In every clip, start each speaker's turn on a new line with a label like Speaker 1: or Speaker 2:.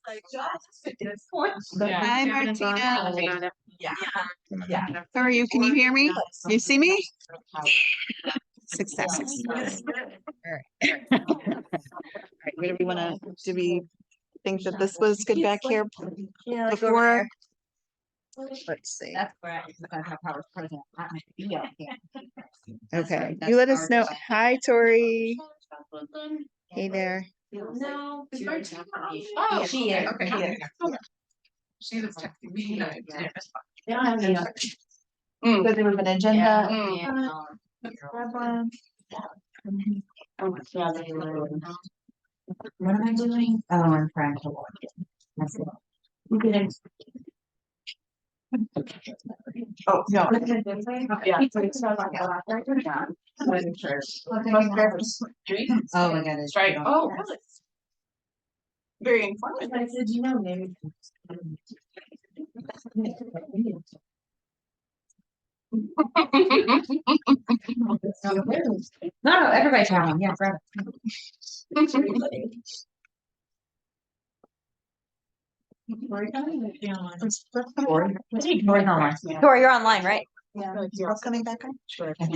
Speaker 1: Hi, Martina.
Speaker 2: Yeah.
Speaker 1: How are you? Can you hear me? You see me? Success. All right. What do we want to, do we think that this was good back here before? Let's see. Okay, you let us know. Hi, Tori. Hey there.
Speaker 2: No.
Speaker 3: Oh, she is. Okay. She was texting me.
Speaker 2: They don't have any other.
Speaker 1: Does it have an agenda?
Speaker 2: Grab one. Oh, yeah, they were. What am I doing? Oh, I'm trying to work it. That's it. You can.
Speaker 1: Oh, no.
Speaker 2: Yeah. Oh my god, it's
Speaker 3: Right. Oh, really? Very
Speaker 2: I
Speaker 3: informative.
Speaker 2: said, you know, maybe. No, everybody's having, yeah, grab it. Tori, you're online, right?
Speaker 1: Yeah. You're coming back on?
Speaker 2: Sure.
Speaker 4: Yes,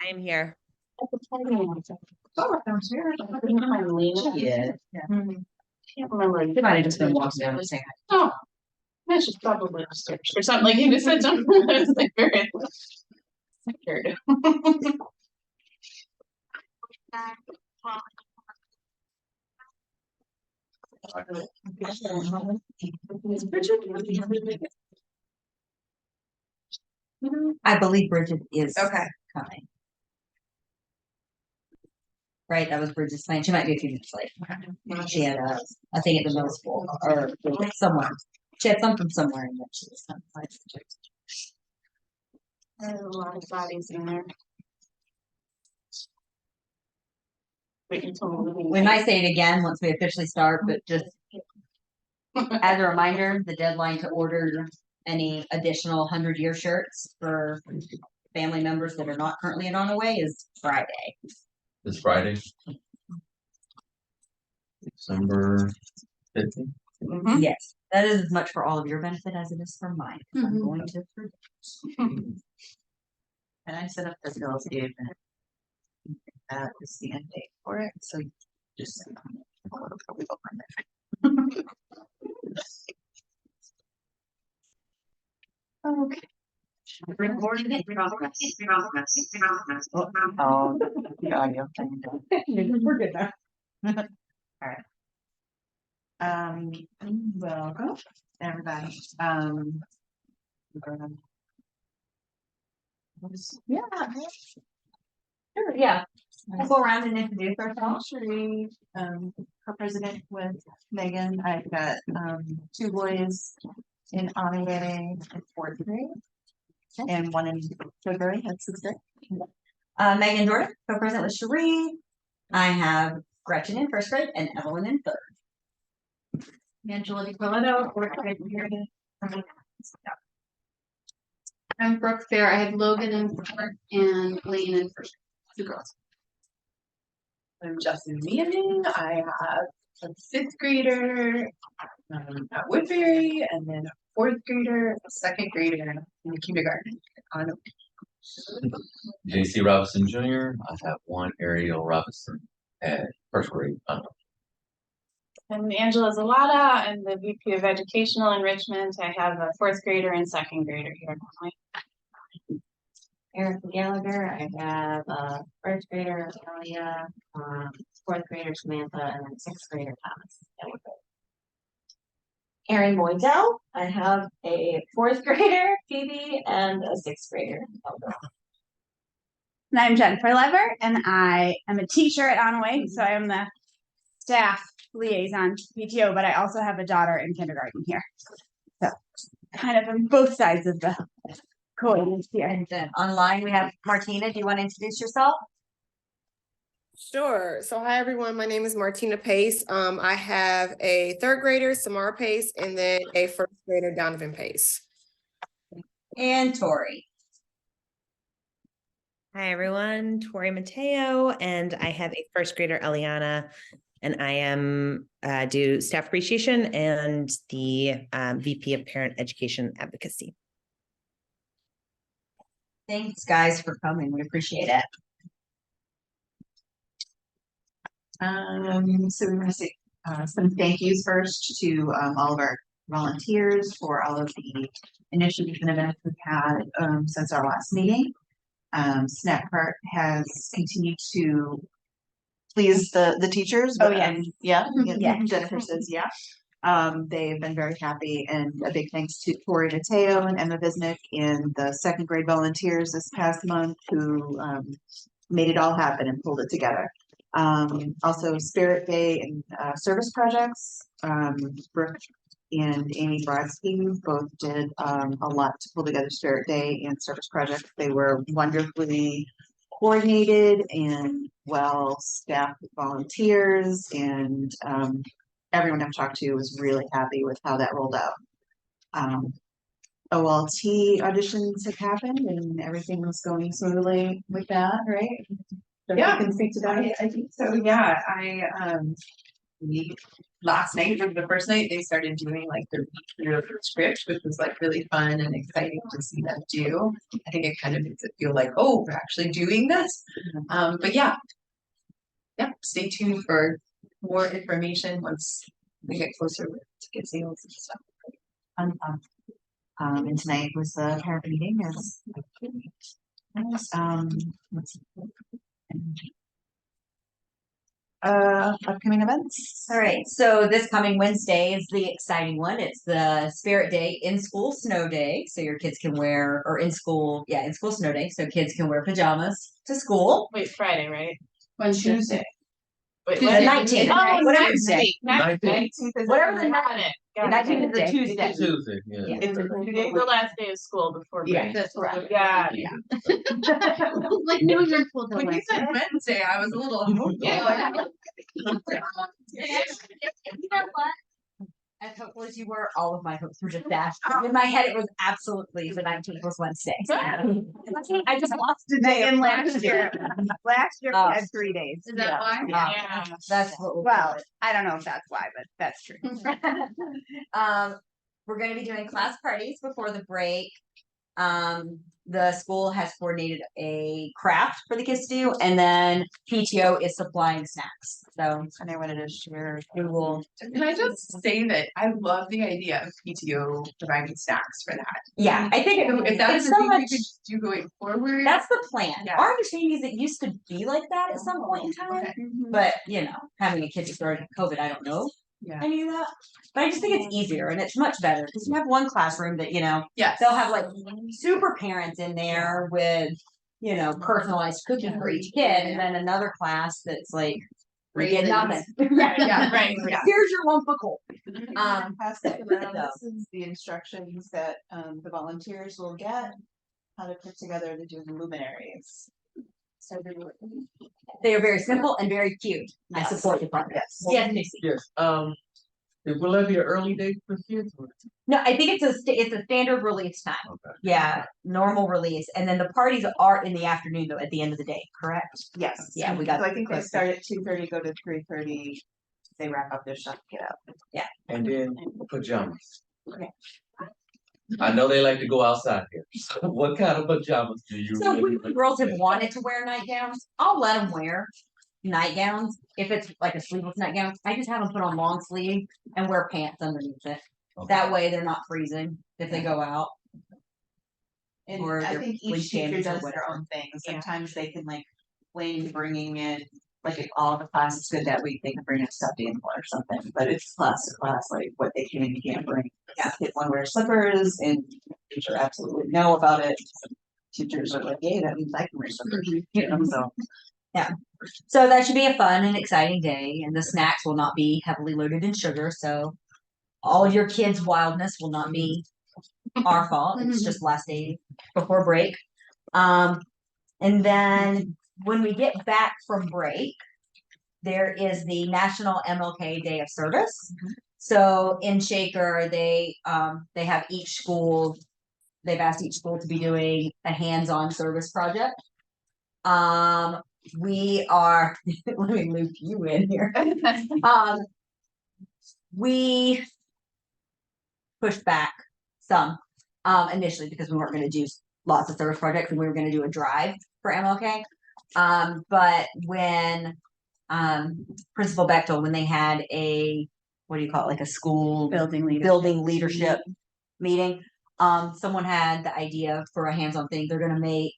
Speaker 4: I am here.
Speaker 2: Yeah.
Speaker 3: Can't remember.
Speaker 2: They might have just been walking down and saying.
Speaker 3: Oh, yeah, she's probably upstairs or something. Like you just said something. I was like very scared.
Speaker 2: I believe Bridget is
Speaker 1: Okay.
Speaker 2: coming. Right, that was Bridget's plan. She might be a few minutes late. She had a thing at the middle school or somewhere. She had something somewhere in that she was coming.
Speaker 3: There's a lot of bodies in there.
Speaker 2: We might say it again once we officially start, but just as a reminder, the deadline to order any additional 100-year shirts for family members that are not currently in Onaway is Friday.
Speaker 5: This Friday. December 15th.
Speaker 2: Yes, that is as much for all of your benefit as it is for mine. I'm going to.
Speaker 1: And I set up the bills due. That is the end date for it, so just. Okay. Oh, the audio thing.
Speaker 2: We're good now.
Speaker 1: All right. Welcome, everybody. Yeah.
Speaker 2: Sure, yeah. We'll go around and introduce ourselves.
Speaker 1: Sheree, co-president with Megan. I've got two boys in Onaway in fourth grade and one in third grade, that's sixth grade.
Speaker 2: Megan Jordan, co-president with Cherie. I have Gretchen in first grade and Evelyn in third.
Speaker 3: Angela DiPolletto, fourth grade here. I'm Brooke Fair. I had Logan in fourth and Lane in first. Two girls. I'm Justin Manning. I have a fifth grader at Woodbury, and then a fourth grader, a second grader in the kindergarten.
Speaker 5: JC Robinson Jr. I have one Ariel Robinson at first grade.
Speaker 3: I'm Angela Zalata. I'm the VP of Educational Enrichment. I have a fourth grader and second grader here at Onaway.
Speaker 2: Erica Gallagher. I have a first grader Amelia, fourth grader Samantha, and then sixth grader Thomas. Erin Moydell. I have a fourth grader Phoebe and a sixth grader Elder.
Speaker 6: And I'm Jennifer Lever, and I am a teacher at Onaway, so I am the staff liaison PTO, but I also have a daughter in kindergarten here. So kind of on both sides of the coin here.
Speaker 2: And then online we have Martina. Do you want to introduce yourself?
Speaker 4: Sure. So hi everyone. My name is Martina Pace. I have a third grader, Samara Pace, and then a first grader, Donovan Pace.
Speaker 2: And Tori.
Speaker 7: Hi everyone, Tori Mateo, and I have a first grader, Eliana, and I am do staff appreciation and the VP of Parent Education Advocacy.
Speaker 2: Thanks, guys, for coming. We appreciate it.
Speaker 1: So we're gonna say, some thank yous first to, all of our volunteers for all of the initiatives and events we've had, since our last meeting. Snack Cart has continued to please the teachers.
Speaker 6: Oh,
Speaker 1: but,
Speaker 6: yeah.
Speaker 1: Yeah,
Speaker 6: Yeah.
Speaker 1: Jennifer says, yeah. They've been very happy, and a big thanks to Tori Mateo and Emma Visnick and the second grade volunteers this past month who, made it all happen and pulled it together. Also Spirit Day and service projects. Brooke and Amy Brodsky both did a lot to pull together Spirit Day and service projects. They were wonderfully coordinated and well staffed with volunteers, and everyone I've talked to was really happy with how that rolled out. OLT auditions have happened and everything was going smoothly with that, right?
Speaker 3: Yeah.
Speaker 1: You can speak to that.
Speaker 3: I think so, yeah, last night, or the first night, they started doing like their week through script, which was like really fun and exciting to see them do. I think it kind of makes it feel like, oh, we're actually doing this. But yeah. Yeah, stay tuned for more information once we get closer to get sales and stuff.
Speaker 1: Fun. And tonight was the parent meeting as let's upcoming events.
Speaker 2: All right, so this coming Wednesday is the exciting one. It's the Spirit Day in school snow day. So your kids can wear, or in school snow day. So kids can wear pajamas to school.
Speaker 8: Wait, Friday, right?
Speaker 3: Tuesday.
Speaker 8: Wait,
Speaker 2: The
Speaker 8: what?
Speaker 2: 19th.
Speaker 8: Oh,
Speaker 2: Whatever
Speaker 8: Tuesday.
Speaker 5: 19th.
Speaker 2: Whatever the
Speaker 8: Got it.
Speaker 2: The 19th is a Tuesday.
Speaker 5: Tuesday, yeah.
Speaker 2: Yeah.
Speaker 8: It's the last day of school before break.
Speaker 3: That's right.
Speaker 8: Yeah.
Speaker 3: Like New Year's will When you said Wednesday, I was a little.
Speaker 8: Yeah.
Speaker 2: You know what? As hopeful as you were, all of my hopes were just dashed. In my head, it was absolutely the 19th was Wednesday. I just lost a day.
Speaker 6: And last year we
Speaker 2: Oh.
Speaker 6: had 3 days.
Speaker 3: Is that why?
Speaker 8: Yeah.
Speaker 2: That's what we'll
Speaker 6: Well, I don't know if that's why, but that's true.
Speaker 2: We're gonna be doing class parties before the break. The school has coordinated a craft for the kids to do, and then PTO is supplying snacks. So
Speaker 1: And I wanted to share.
Speaker 2: we will,
Speaker 3: Can I just say that I love the idea of PTO providing snacks for that?
Speaker 2: yeah, I think
Speaker 3: So if that
Speaker 2: it's
Speaker 3: is a
Speaker 2: so
Speaker 3: thing
Speaker 2: much.
Speaker 3: we could do going forward.
Speaker 2: That's the plan.
Speaker 3: Yeah.
Speaker 2: Our understanding is it used to be like that at some point in time,
Speaker 3: Okay.
Speaker 2: but you know, having a kid who started COVID, I don't know
Speaker 3: Yeah.
Speaker 2: any of that. But I just think it's easier and it's much better because you have one classroom that, you know,
Speaker 3: Yes.
Speaker 2: they'll have like super parents in there with, you know, personalized cooking for each kid, and then another class that's like, we get nothing.
Speaker 3: Yeah, right, yeah.
Speaker 2: Here's your lump of coal.
Speaker 1: Pass that around.
Speaker 2: So-
Speaker 1: This is the instructions that the volunteers will get, how to put together the doing luminaries. So
Speaker 2: They are very simple and very cute. I
Speaker 1: Yes.
Speaker 2: support the part.
Speaker 1: Yes.
Speaker 2: Yes, Casey.
Speaker 5: Yes, will that be an early date for kids?
Speaker 2: No, I think it's a standard release time.
Speaker 5: Okay.
Speaker 2: Yeah, normal release, and then the parties are in the afternoon though, at the end of the day, correct?
Speaker 1: Yes.
Speaker 2: Yeah, we got.
Speaker 1: So I think they start at 2:30, go to 3:30. They wrap up their stuff, get out.
Speaker 5: And then pajamas.
Speaker 1: Okay.
Speaker 5: I know they like to go outside here. So what kind of pajamas do you?
Speaker 2: So
Speaker 5: really
Speaker 2: when girls have wanted to wear nightgowns, I'll let them wear nightgowns. If it's like a sleeveless nightgown, I just have them put on long sleeve and wear pants underneath it.
Speaker 5: Okay.
Speaker 2: That way they're not freezing if they go out.
Speaker 1: And
Speaker 2: Or
Speaker 1: I
Speaker 2: their
Speaker 1: think
Speaker 2: fleece
Speaker 1: each teacher
Speaker 2: jammies or
Speaker 1: does their
Speaker 2: whatever.
Speaker 1: own thing. Sometimes they can like Wayne bringing in, like if all the class is good that week, they can bring a stuffed animal or something, but it's class to class, like what they can and can't bring. Yeah, kids want to wear slippers and teacher absolutely know about it. Teachers are like, yeah, that means I can wear slippers, you know, so.
Speaker 2: So that should be a fun and exciting day, and the snacks will not be heavily loaded in sugar, so all your kids' wildness will not be our fault. It's just last day before break. And then when we get back from break, there is the National MLK Day of Service. So in Shaker, they have each school, they've asked each school to be doing a hands-on service project. we are, let me loop you in here. We pushed back some, initially because we weren't gonna do lots of service projects and we were gonna do a drive for MLK. But when, Principal Bechtel, when they had a, what do you call it, like a school
Speaker 6: Building leadership.
Speaker 2: building leadership meeting, someone had the idea for a hands-on thing. They're gonna make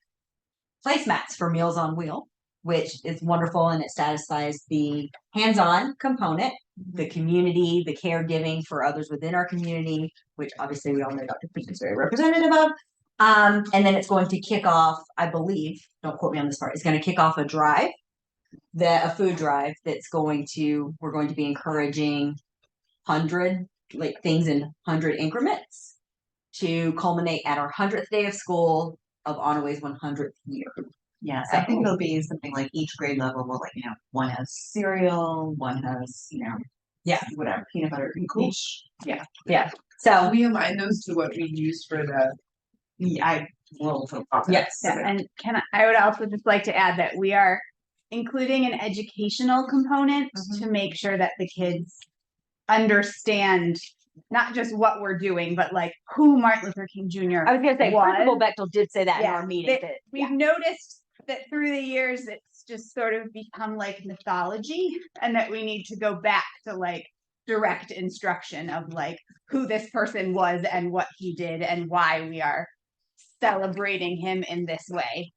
Speaker 2: placemats for Meals on Wheel, which is wonderful and it satisfies the hands-on component, the community, the caregiving for others within our community, which obviously we all know Dr. Peach is very representative of. And then it's going to kick off, I believe, don't quote me on this part, it's gonna kick off a drive, a food drive we're going to be encouraging 100, like things in 100 increments to culminate at our 100th day of school of Onaway's 100th year.
Speaker 1: Yes, I think it'll be something like each grade level will, like, one has cereal, one has,
Speaker 2: Yeah.
Speaker 1: whatever, peanut butter. Each,
Speaker 2: So,
Speaker 9: We align those to what we use for the.
Speaker 1: I will.
Speaker 2: yes.
Speaker 6: Yeah, and I would also just like to add that we are including an educational component to make sure that the kids understand not just what we're doing, but like who Martin Luther King Jr.
Speaker 2: I was gonna say,
Speaker 6: was.
Speaker 2: Principal Bechtel did say that in
Speaker 6: Yeah,
Speaker 2: our meeting.
Speaker 6: that we've noticed that through the years, it's just sort of become like mythology, and that we need to go back to like direct instruction of like who this person was and what he did and why we are celebrating him in this way.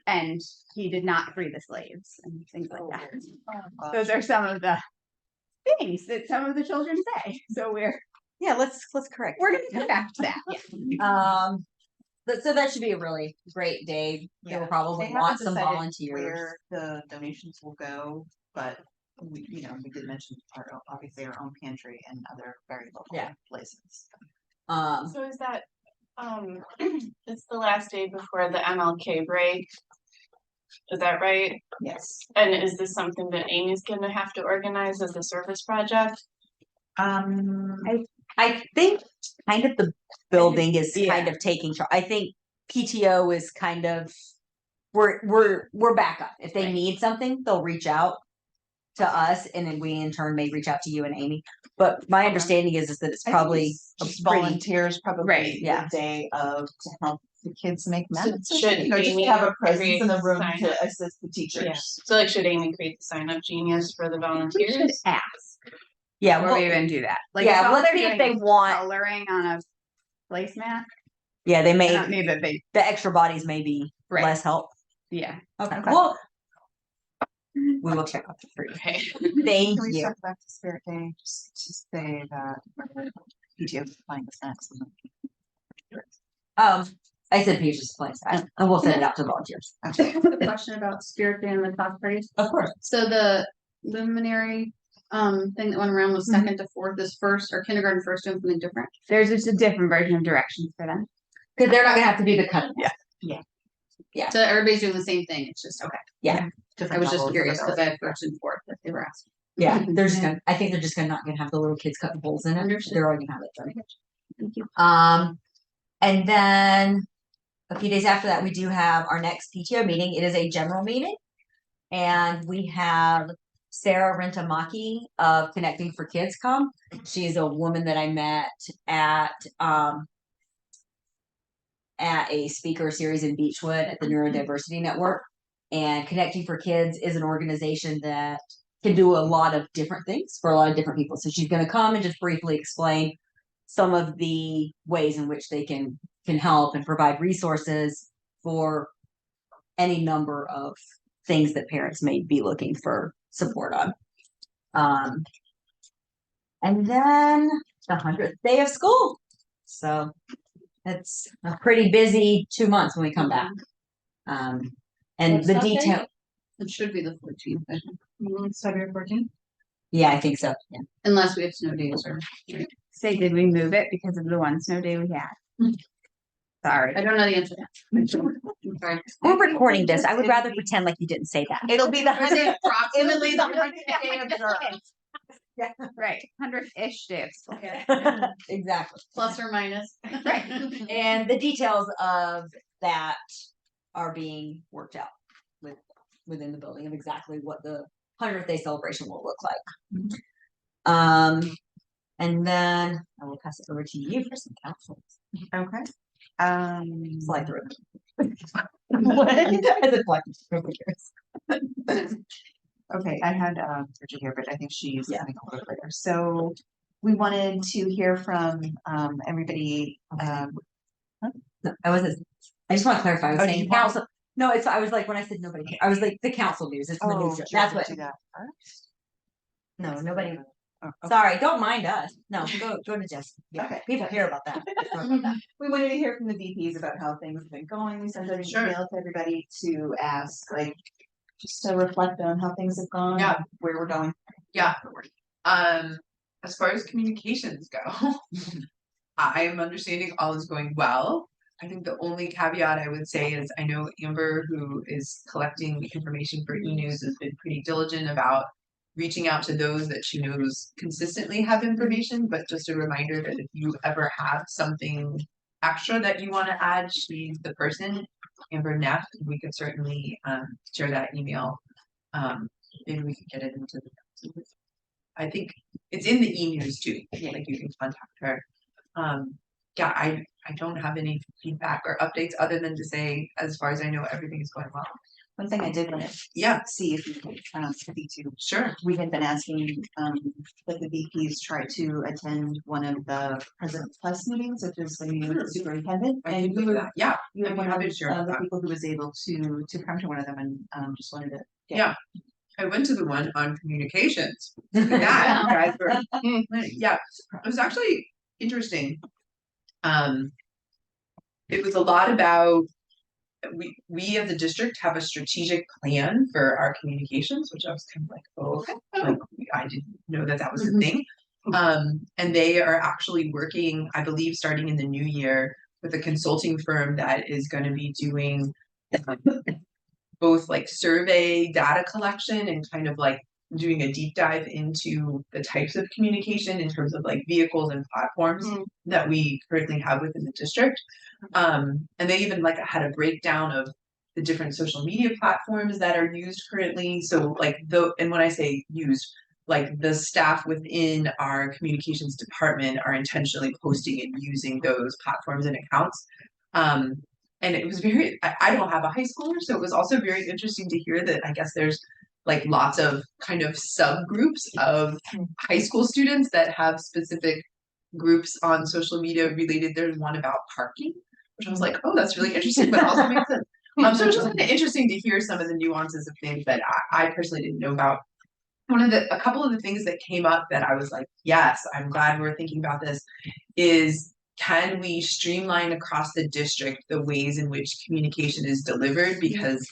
Speaker 6: And he did not free the slaves and things like that. Those are some of the things that some of the children say. So
Speaker 2: let's correct.
Speaker 6: we're gonna come back to that.
Speaker 2: So that should be a really great day. They will probably want some volunteers.
Speaker 1: Where the donations will go, but we did mention obviously our own pantry and other very local places.
Speaker 8: So is that, it's the last day before the MLK break? Is that right?
Speaker 1: Yes.
Speaker 8: And is this something that Amy's gonna have to organize as a service project?
Speaker 2: I think kind of the building is kind of taking charge. I think PTO is kind of, we're back up. If they need something, they'll reach out to us, and then we in turn may reach out to you and Amy. But my understanding is that it's probably
Speaker 1: just
Speaker 2: pretty,
Speaker 1: volunteers, probably
Speaker 6: Right,
Speaker 1: the day of to help the kids make minutes.
Speaker 8: should
Speaker 9: Just
Speaker 8: Amy
Speaker 9: have a presence
Speaker 8: create
Speaker 9: in the room
Speaker 8: sign
Speaker 9: to
Speaker 8: up?
Speaker 9: assist the teachers.
Speaker 8: So like, should Amy create the sign up genius for the
Speaker 6: We should
Speaker 8: volunteers?
Speaker 6: ask
Speaker 2: yeah.
Speaker 6: before
Speaker 2: Well,
Speaker 6: we even do that. Like,
Speaker 2: yeah,
Speaker 6: if all
Speaker 2: let's
Speaker 6: they're
Speaker 2: see if
Speaker 6: doing
Speaker 2: they
Speaker 6: is
Speaker 2: want.
Speaker 6: coloring on a placemat.
Speaker 2: Yeah, they
Speaker 6: I
Speaker 2: may.
Speaker 6: don't need that they.
Speaker 2: The extra bodies may be
Speaker 6: Right.
Speaker 2: less help.
Speaker 6: Yeah.
Speaker 2: Okay. Well, we will check out the fruit.
Speaker 8: Okay.
Speaker 2: Thank
Speaker 1: Can we
Speaker 2: you.
Speaker 1: circle back to Spirit Day, just to say that PTO is supplying the snacks.
Speaker 2: I said Peaches Place, and we'll send it out to volunteers.
Speaker 3: Question about Spirit Day and the class parties.
Speaker 2: Of course.
Speaker 3: So the luminary thing that went around was second to fourth, is first, or kindergarten first doing something different.
Speaker 6: There's just a different version of directions for them.
Speaker 2: Because they're not gonna have to do the cutting.
Speaker 3: So everybody's doing the same thing, it's just, okay.
Speaker 2: Yeah.
Speaker 3: I was just curious because I had first and fourth that they were asking.
Speaker 2: Yeah, they're just gonna, I think they're just not gonna have the little kids cutting holes in it.
Speaker 3: Understood.
Speaker 2: They're already gonna have it done.
Speaker 3: Thank you.
Speaker 2: And then a few days after that, we do have our next PTO meeting. It is a general meeting. And we have Sarah Rentamaki of Connecting for Kids come. She's a woman that I met at a speaker series in Beechwood at the Neurodiversity Network. And Connecting for Kids is an organization that can do a lot of different things for a lot of different people. So she's going to come and just briefly explain some of the ways in which they can help and provide resources for any number of things that parents may be looking for support on. And then the 100th day of school. So it's a pretty busy 2 months when we come back. And
Speaker 3: What's
Speaker 2: the
Speaker 3: that day?
Speaker 2: detail,
Speaker 3: It should be the 14th, I think.
Speaker 1: It's February 14th.
Speaker 2: yeah, I think so. Yeah.
Speaker 3: Unless we have snow days or.
Speaker 6: Say, did we move it because of the one snow day we had? Sorry.
Speaker 3: I don't know the answer to that. I'm sorry.
Speaker 2: We're recording this. I would rather pretend like you didn't say that. It'll be the
Speaker 3: I say
Speaker 2: 100th.
Speaker 3: approximately the 100th
Speaker 2: day of the
Speaker 6: Yeah, right. 100-ish day of school.
Speaker 2: Exactly.
Speaker 3: plus or minus.
Speaker 6: Right.
Speaker 2: And the details of that are being worked out with within the building of exactly what the 100th day celebration will look like.
Speaker 1: Mhm.
Speaker 2: And then I will pass it over to you for some council.
Speaker 1: Okay.
Speaker 2: Slide through. As a collective.
Speaker 1: Okay, I had Bridget here, but I think she's
Speaker 2: Yeah.
Speaker 1: coming a little bit later. So we wanted to hear from everybody.
Speaker 2: No, I just want to clarify. I was
Speaker 1: Oh,
Speaker 2: saying
Speaker 1: you want-
Speaker 2: council. No, it's, I was like, when I said nobody, I was like, the council news, it's the
Speaker 1: Oh,
Speaker 2: news.
Speaker 1: do you
Speaker 2: That's
Speaker 1: want
Speaker 2: what,
Speaker 1: to do that first?
Speaker 2: no, nobody,
Speaker 1: Oh, okay.
Speaker 2: sorry, don't mind us. No, go to Jess. Yeah,
Speaker 1: Okay.
Speaker 2: people care about that.
Speaker 1: We wanted to hear from the VPs about how things have been going. We sent an email to everybody to ask, like, just to reflect on how things have gone.
Speaker 9: Yeah.
Speaker 1: Where we're going.
Speaker 9: Yeah. As far as communications go, I am understanding all is going well. I think the only caveat I would say is I know Amber, who is collecting information for e-news, has been pretty diligent about reaching out to those that she knows consistently have information, but just a reminder that if you ever have something extra that you want to add, she's the person, Amber Neff. We could certainly share that email. Maybe we could get it into the, I think it's in the e-news too, like you can contact her. Yeah, I don't have any feedback or updates other than to say, as far as I know, everything is going well.
Speaker 1: One thing I did want to see if you could speak to.
Speaker 9: Sure.
Speaker 1: We had been asking that the VPs try to attend one of the President's Plus meetings, which is the meeting with the superintendent.
Speaker 9: I
Speaker 1: And
Speaker 9: can
Speaker 1: you
Speaker 9: do
Speaker 1: were
Speaker 9: that. Yeah,
Speaker 1: you
Speaker 9: I'd
Speaker 1: were
Speaker 9: be
Speaker 1: one of
Speaker 9: happy to share
Speaker 1: the
Speaker 9: that.
Speaker 1: people who was able to come to one of them, and just wanted to get.
Speaker 9: Yeah. I went to the one on communications. Look at that, you guys were, yeah, it was actually interesting. It was a lot about, we as a district have a strategic plan for our communications, which I was kind of like, oh, okay, like, I didn't know that that was a thing. And they are actually working, I believe, starting in the new year with a consulting firm that is going to be doing both like survey data collection and kind of like doing a deep dive into the types of communication in terms of like vehicles and platforms that we currently have within the district. And they even like had a breakdown of the different social media platforms that are used currently. So like and when I say used, like the staff within our communications department are intentionally posting and using those platforms and accounts. And it was I don't have a high schooler, so it was also very interesting to hear that I guess there's like lots of kind of subgroups of high school students that have specific groups on social media related. There's one about parking, which I was like, oh, that's really interesting, but also makes sense. So it was just kind of interesting to hear some of the nuances of things that I personally didn't know about. A couple of the things that came up that I was like, yes, I'm glad we're thinking about this, is can we streamline across the district the ways in which communication is delivered? Because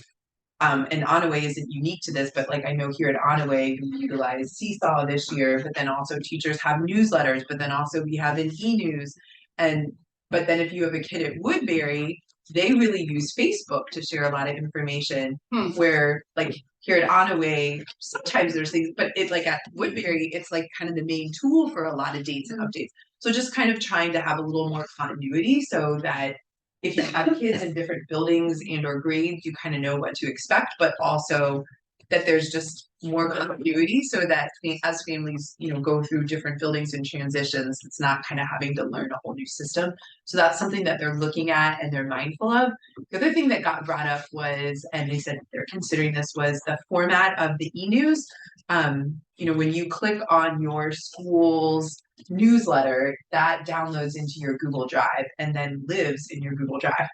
Speaker 9: and Onaway isn't unique to this, but like I know here at Onaway we utilize Seesaw this year, but then also teachers have newsletters, but then also we have an e-news. But then if you have a kid at Woodbury, they really use Facebook to share a lot of information. Where like here at Onaway, sometimes there's things, but it's like at Woodbury, it's like kind of the main tool for a lot of dates and updates. So just kind of trying to have a little more continuity so that if you have kids in different buildings and or grades, you kind of know what to expect, but also that there's just more continuity so that as families, go through different buildings and transitions, it's not kind of having to learn a whole new system. So that's something that they're looking at and they're mindful of. The other thing that got brought up was, and they said they're considering this, was the format of the e-news. When you click on your school's newsletter, that downloads into your Google Drive and then lives in your Google Drive.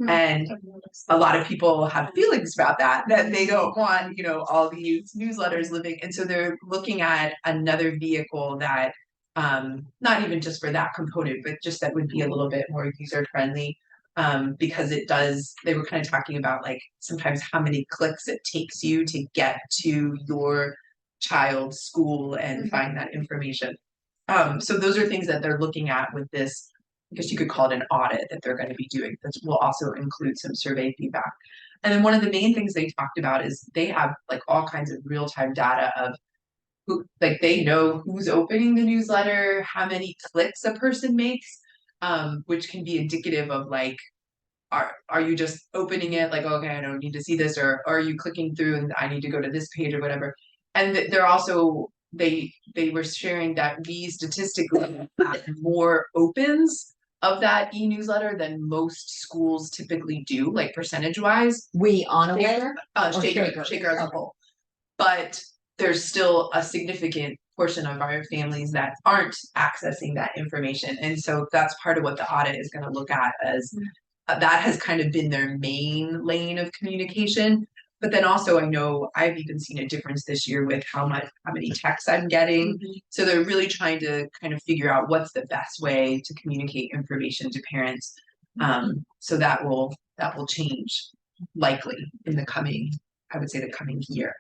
Speaker 9: And a lot of people have feelings about that they don't want, all these newsletters living. And so they're looking at another vehicle that, not even just for that component, but just that would be a little bit more user friendly. Because they were kind of talking about like sometimes how many clicks it takes you to get to your child's school and find that information. So those are things that they're looking at with this, I guess you could call it an audit that they're going to be doing. That will also include some survey feedback. And then one of the main things they talked about is they have like all kinds of real-time data of who, like they know who's opening the newsletter, how many clicks a person makes, which can be indicative of like are you just opening it like, okay, I don't need to see this, or are you clicking through and I need to go to this page or whatever? And they're also, they were sharing that we statistically have more opens of that e-newsletter than most schools typically do, like percentage wise.
Speaker 2: We Onaway?
Speaker 9: Shaker as a whole. But there's still a significant portion of our families that aren't accessing that information. And so that's part of what the audit is going to look at, as that has kind of been their main lane of communication. But then also I know I've even seen a difference this year with how many texts I'm getting. So they're really trying to kind of figure out what's the best way to communicate information to parents. So that will change likely in the coming, I would say the coming year.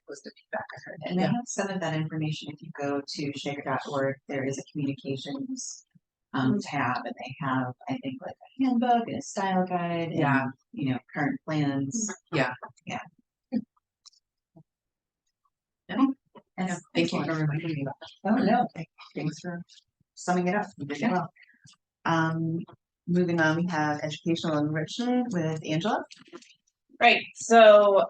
Speaker 9: Was the feedback I heard.
Speaker 1: And they have some of that information. If you go to shaker.org, there is a communications tab, and they have, I think, like a handbook and a style guide,
Speaker 9: Yeah.
Speaker 1: and, you know, current plans.
Speaker 9: Yeah.
Speaker 1: Yeah.
Speaker 9: Yeah, thank you for reminding me about that.
Speaker 1: Oh, no, thanks for summing it up. You did it well. Moving on, we have educational enrichment with Angela.
Speaker 8: Right, so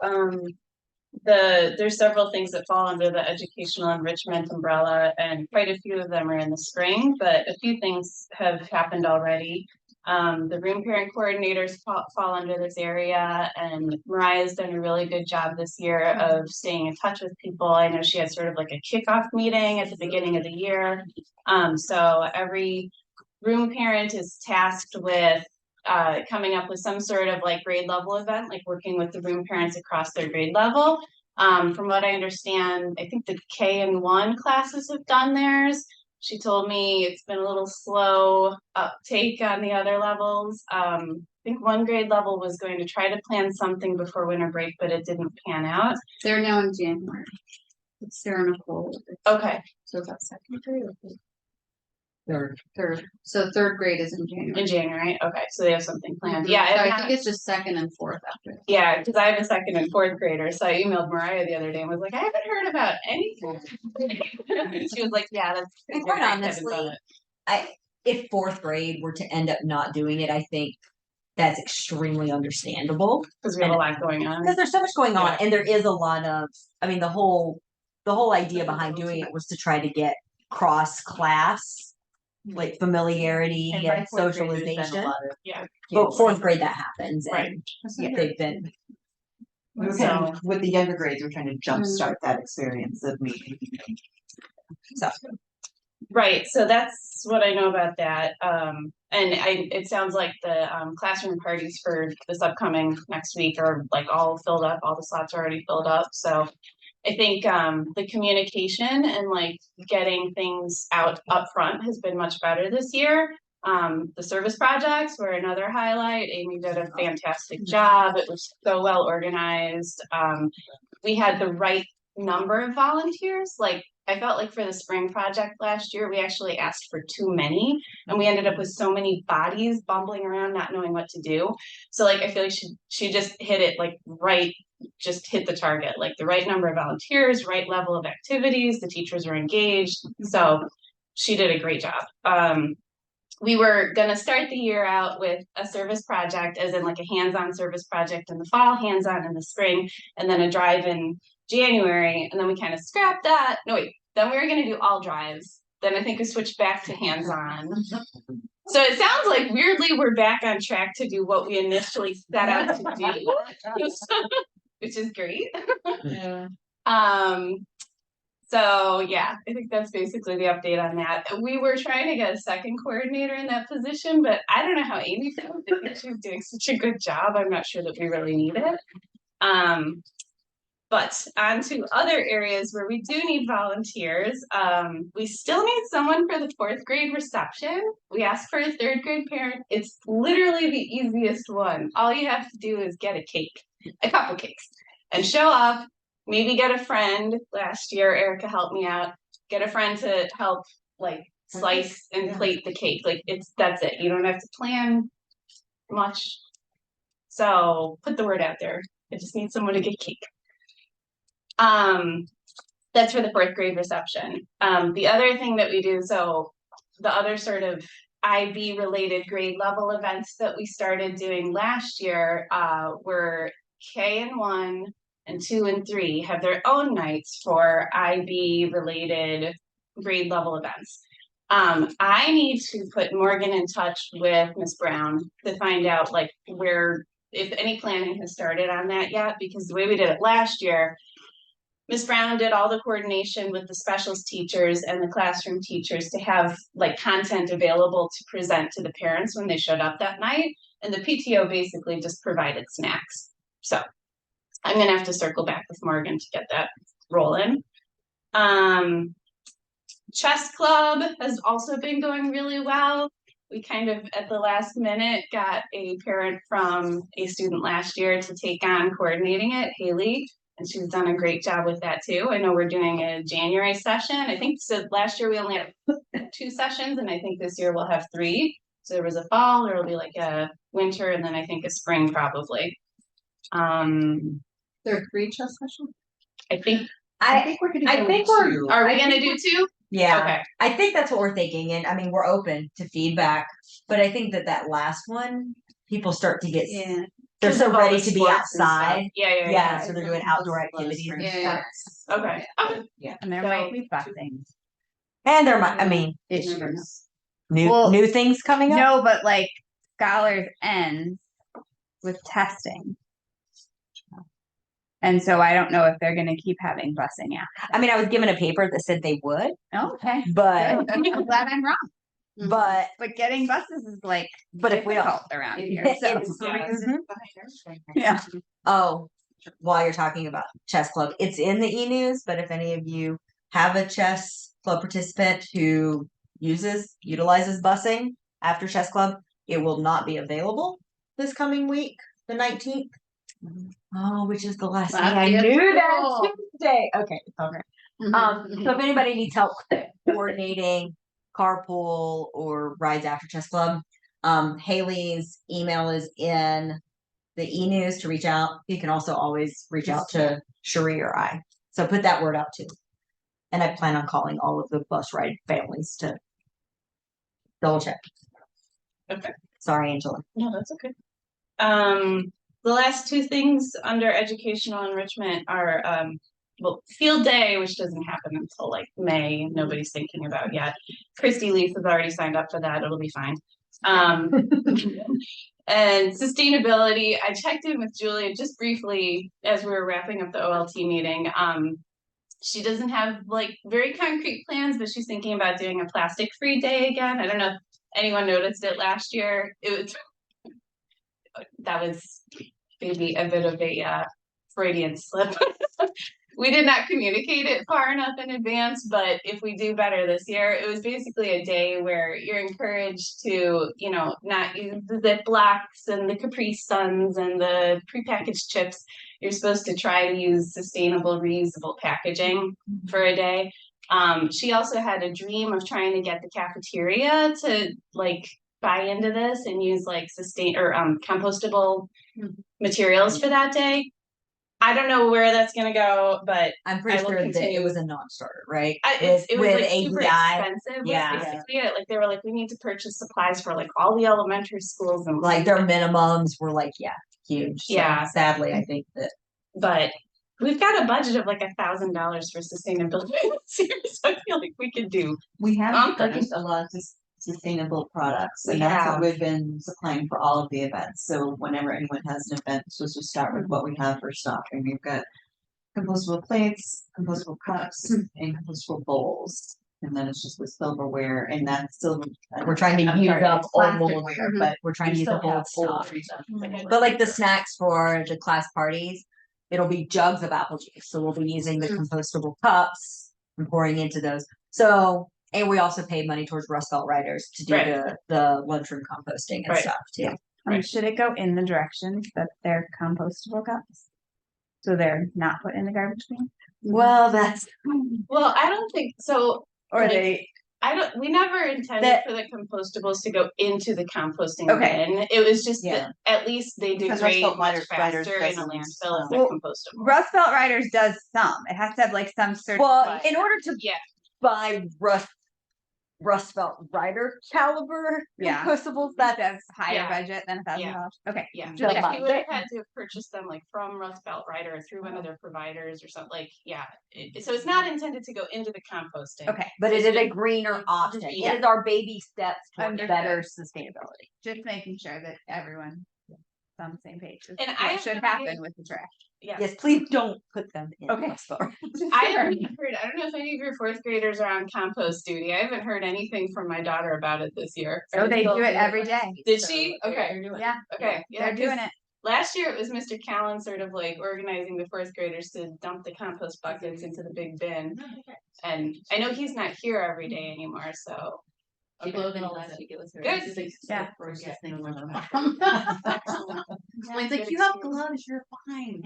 Speaker 8: there's several things that fall under the educational enrichment umbrella, and quite a few of them are in the spring, but a few things have happened already. The room parent coordinators fall under this area, and Mariah's done a really good job this year of staying in touch with people. I know she had sort of like a kickoff meeting at the beginning of the year. So every room parent is tasked with coming up with some sort of like grade level event, like working with the room parents across their grade level. From what I understand, I think the K and 1 classes have done theirs. She told me it's been a little slow uptake on the other levels. I think one grade level was going to try to plan something before winter break, but it didn't pan out.
Speaker 3: They're now in January. It's Sarah Nicole.
Speaker 8: Okay.
Speaker 3: So is that second grade or
Speaker 2: Third.
Speaker 3: third? So third grade is in January.
Speaker 8: In January, okay, so they have something planned.
Speaker 3: So
Speaker 8: Yeah,
Speaker 3: I think it's just second and fourth after.
Speaker 8: yeah, because I have a second and fourth grader, so I emailed Mariah the other day and was like, I haven't heard about anything. She was like, yeah, that's.
Speaker 2: And quite honestly, if fourth grade were to end up not doing it, I think that's extremely understandable.
Speaker 8: Because we have a lot going on.
Speaker 2: Because there's so much going on, and there is a lot of, I mean, the whole idea behind doing it was to try to get cross-class, like familiarity
Speaker 1: And by
Speaker 2: and
Speaker 1: fourth grade, there's been a
Speaker 2: socialization.
Speaker 1: lot of
Speaker 8: Yeah.
Speaker 2: But fourth grade that happens,
Speaker 8: Right.
Speaker 2: and they've been.
Speaker 1: We're kind of, with the younger grades, we're trying to jumpstart that experience of meeting.
Speaker 2: So.
Speaker 8: Right, so that's what I know about that. It sounds like the classroom parties for this upcoming next week are like all filled up, all the slots are already filled up, so. I think the communication and like getting things out up front has been much better this year. The service projects were another highlight. Amy did a fantastic job. It was so well organized. We had the right number of volunteers. Like I felt like for the spring project last year, we actually asked for too many, and we ended up with so many bodies bumbling around, not knowing what to do. So like I feel like she just hit it like right. Just hit the target, like the right number of volunteers, right level of activities, the teachers are engaged. So she did a great job. We were gonna start the year out with a service project, as in like a hands-on service project in the fall, hands-on in the spring, and then a drive in January. And then we kind of scrapped that. No, wait, then we were gonna do all drives. Then I think we switched back to hands-on. So it sounds like weirdly we're back on track to do what we initially set out to do. Which is great.
Speaker 1: Yeah.
Speaker 8: So yeah, I think that's basically the update on that. We were trying to get a second coordinator in that position, but I don't know how Amy felt. I think she was doing such a good job. I'm not sure that we really need it. But on to other areas where we do need volunteers. We still need someone for the fourth grade reception. We asked for a third grade parent. It's literally the easiest one. All you have to do is get a cake. A couple cakes and show up, maybe get a friend. Last year Erica helped me out, get a friend to help like slice and plate the cake. Like that's it, you don't have to plan much, so put the word out there. I just need someone to get cake. That's for the fourth grade reception. The other thing that we do, so the other sort of IB related grade level events that we started doing last year, were K and 1 and 2 and 3 have their own nights for IB related grade level events. I need to put Morgan in touch with Miss Brown to find out like where, if any planning has started on that yet, because the way we did it last year, Ms. Brown did all the coordination with the specials teachers and the classroom teachers to have like content available to present to the parents when they showed up that night. And the PTO basically just provided snacks. So I'm gonna have to circle back with Morgan to get that rolling. Chess club has also been going really well. We kind of at the last minute got a parent from a student last year to take on coordinating it, Haley. And she's done a great job with that too. I know we're doing a January session. I think so last year we only had 2 sessions and I think this year we'll have 3. So there was a fall, there will be like a winter and then I think a spring probably.
Speaker 3: There are 3 chess sessions?
Speaker 8: I think,
Speaker 9: I think we're gonna
Speaker 2: I
Speaker 9: go
Speaker 2: think we're-
Speaker 9: to-
Speaker 8: are we
Speaker 2: I
Speaker 8: gonna
Speaker 2: think
Speaker 8: do 2?
Speaker 2: Yeah,
Speaker 8: Okay.
Speaker 2: I think that's what we're thinking, and I mean, we're open to feedback, but I think that last one, people start to get,
Speaker 6: Yeah.
Speaker 2: they're so
Speaker 8: Of all
Speaker 2: ready
Speaker 8: the
Speaker 2: to be
Speaker 8: sports and stuff.
Speaker 2: outside.
Speaker 8: Yeah.
Speaker 2: Yeah, so they're doing outdoor activities and
Speaker 3: Yeah.
Speaker 2: stuff.
Speaker 8: Okay.
Speaker 6: And there
Speaker 8: So-
Speaker 6: might be busing.
Speaker 2: And there might, I mean,
Speaker 6: Issues.
Speaker 2: new
Speaker 6: Well,
Speaker 2: new things coming up.
Speaker 6: No, but like scholars ends with testing. And so I don't know if they're gonna keep having busing out.
Speaker 2: I mean, I was given a paper that said they would,
Speaker 6: Okay.
Speaker 2: but
Speaker 6: Good. I'm glad I'm wrong.
Speaker 2: but
Speaker 6: But getting buses is like
Speaker 2: but if we don't,
Speaker 6: difficult around here. So
Speaker 2: it's-
Speaker 8: Yeah.
Speaker 6: yeah.
Speaker 2: oh, while you're talking about chess club, it's in the e-news. But if any of you have a chess club participant who utilizes busing after chess club, it will not be available this coming week, the 19th. Oh, which is the last thing I
Speaker 3: Lafayette
Speaker 2: knew that
Speaker 3: School.
Speaker 2: Tuesday. Okay, it's all right.
Speaker 3: Mm-hmm.
Speaker 2: So if anybody needs help coordinating carpool or rides after chess club, Haley's email is in the e-news to reach out. You can also always reach out to Cherie or I. So put that word out too. And I plan on calling all of the bus ride families to double check.
Speaker 8: Okay.
Speaker 2: Sorry, Angela.
Speaker 8: No, that's okay. The last 2 things under educational enrichment are, well, field day, which doesn't happen until like May, nobody's thinking about yet. Christy Leaf has already signed up for that, it'll be fine. And sustainability, I checked in with Julia just briefly as we were wrapping up the OLT meeting. She doesn't have like very concrete plans, but she's thinking about doing a plastic-free day again. I don't know if anyone noticed it last year. That was maybe a bit of a Freudian slip. We did not communicate it far enough in advance, but if we do better this year, it was basically a day where you're encouraged to, not use the Ziplocs and the Capri Suns and the prepackaged chips. You're supposed to try to use sustainable, reusable packaging for a day. She also had a dream of trying to get the cafeteria to like buy into this and use like compostable materials for that day. I don't know where that's gonna go, but
Speaker 2: I'm pretty
Speaker 8: I will
Speaker 2: sure that it
Speaker 8: continue.
Speaker 2: was a non-starter, right?
Speaker 8: it was like
Speaker 2: ABI.
Speaker 8: super expensive.
Speaker 2: Yeah.
Speaker 8: Basically, like they were like, we need to purchase supplies for like all the elementary schools and
Speaker 2: Like their minimums were like, huge. So
Speaker 8: Yeah.
Speaker 2: sadly, I think that
Speaker 8: but we've got a budget of like $1,000 for sustainability this year, so I feel like we could do.
Speaker 1: We have
Speaker 8: Something.
Speaker 1: purchased a lot of sustainable products,
Speaker 8: We
Speaker 1: and that's
Speaker 8: have.
Speaker 1: what we've been supplying for all of the events. So whenever anyone has an event, it's supposed to start with what we have for stock, and we've got compostable plates, compostable cups, and compostable bowls. And then it's just with silverware, and that's silver.
Speaker 2: we're trying to use up old mold,
Speaker 1: plasticware,
Speaker 2: but we're trying to use up old old. But like the snacks for the class parties, it'll be jugs of apple juice. So we'll be using the compostable cups and pouring into those. So, and we also pay money towards Rust Belt Riders to do
Speaker 8: Right.
Speaker 2: the lunchroom composting and
Speaker 8: Right.
Speaker 2: stuff too.
Speaker 6: Should it go in the directions that they're compostable cups? So they're not put in the garbage bin?
Speaker 2: Well, that's
Speaker 8: Well, I don't think so.
Speaker 6: Or
Speaker 8: Like,
Speaker 6: they,
Speaker 8: we never intended
Speaker 2: That-
Speaker 8: for the compostables to go into the composting
Speaker 6: Okay.
Speaker 8: bin. It was just
Speaker 1: Yeah.
Speaker 8: that at least they
Speaker 1: Because Rust
Speaker 8: degrade
Speaker 1: Belt
Speaker 8: much
Speaker 1: Riders
Speaker 8: faster in a
Speaker 1: doesn't,
Speaker 8: landfill as a
Speaker 6: Well,
Speaker 8: compostable.
Speaker 6: Rust Belt Riders does some. It has to have like some certain.
Speaker 2: well, in order to
Speaker 8: Yeah.
Speaker 2: buy Rust Rust Belt Rider caliber
Speaker 6: Yeah.
Speaker 2: compostables.
Speaker 6: That's higher
Speaker 8: Yeah.
Speaker 6: budget than $1,000. Okay.
Speaker 8: Yeah,
Speaker 2: So
Speaker 8: like
Speaker 2: much.
Speaker 8: we would have had to have purchased them like from Rust Belt Rider or through one of their providers or something, like, yeah. So it's not intended to go into the composting.
Speaker 6: Okay.
Speaker 2: But it is a greener option.
Speaker 8: Yeah.
Speaker 2: It is our baby steps towards
Speaker 6: Understood.
Speaker 2: better sustainability.
Speaker 6: Just making sure that everyone is on the same page. This
Speaker 8: And
Speaker 6: is
Speaker 8: I
Speaker 6: what
Speaker 8: have
Speaker 6: should
Speaker 8: no
Speaker 6: happen
Speaker 8: idea-
Speaker 6: with the trash.
Speaker 8: Yeah.
Speaker 2: Yes, please don't put them in.
Speaker 6: Okay.
Speaker 2: Rust Belt.
Speaker 8: I haven't heard, I don't know if any of your fourth graders are on compost duty. I haven't heard anything from my daughter about it this year.
Speaker 6: So they do it every day.
Speaker 8: Did she? Okay.
Speaker 6: Yeah.
Speaker 8: Okay. Yeah,
Speaker 6: They're doing
Speaker 8: 'cause
Speaker 6: it.
Speaker 8: last year it was Mr. Callan sort of like organizing the fourth graders to dump the compost buckets into the big bin. And I know he's not here every day anymore, so. Okay. Good.
Speaker 6: Yeah.
Speaker 9: It's like, you have gloves, you're fine.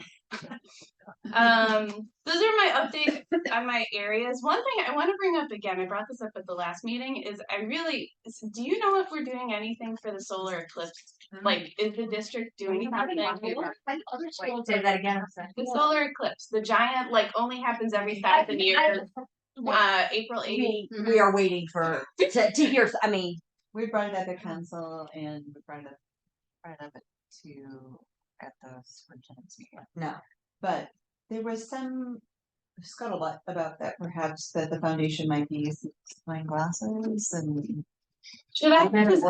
Speaker 8: Those are my updates on my areas. One thing I want to bring up again, I brought this up at the last meeting, is do you know if we're doing anything for the solar eclipse? Like, is the district doing something?
Speaker 2: Say that again.
Speaker 8: The solar eclipse, the giant, like, only happens every 1,000 years. April 8th.
Speaker 2: We are waiting for to hear. I mean,
Speaker 1: We brought it up at council and we brought it up at the superintendent's meeting.
Speaker 2: no.
Speaker 1: But there was some scuttlebutt about that, perhaps that the foundation might be supplying glasses and.
Speaker 8: Should I? Because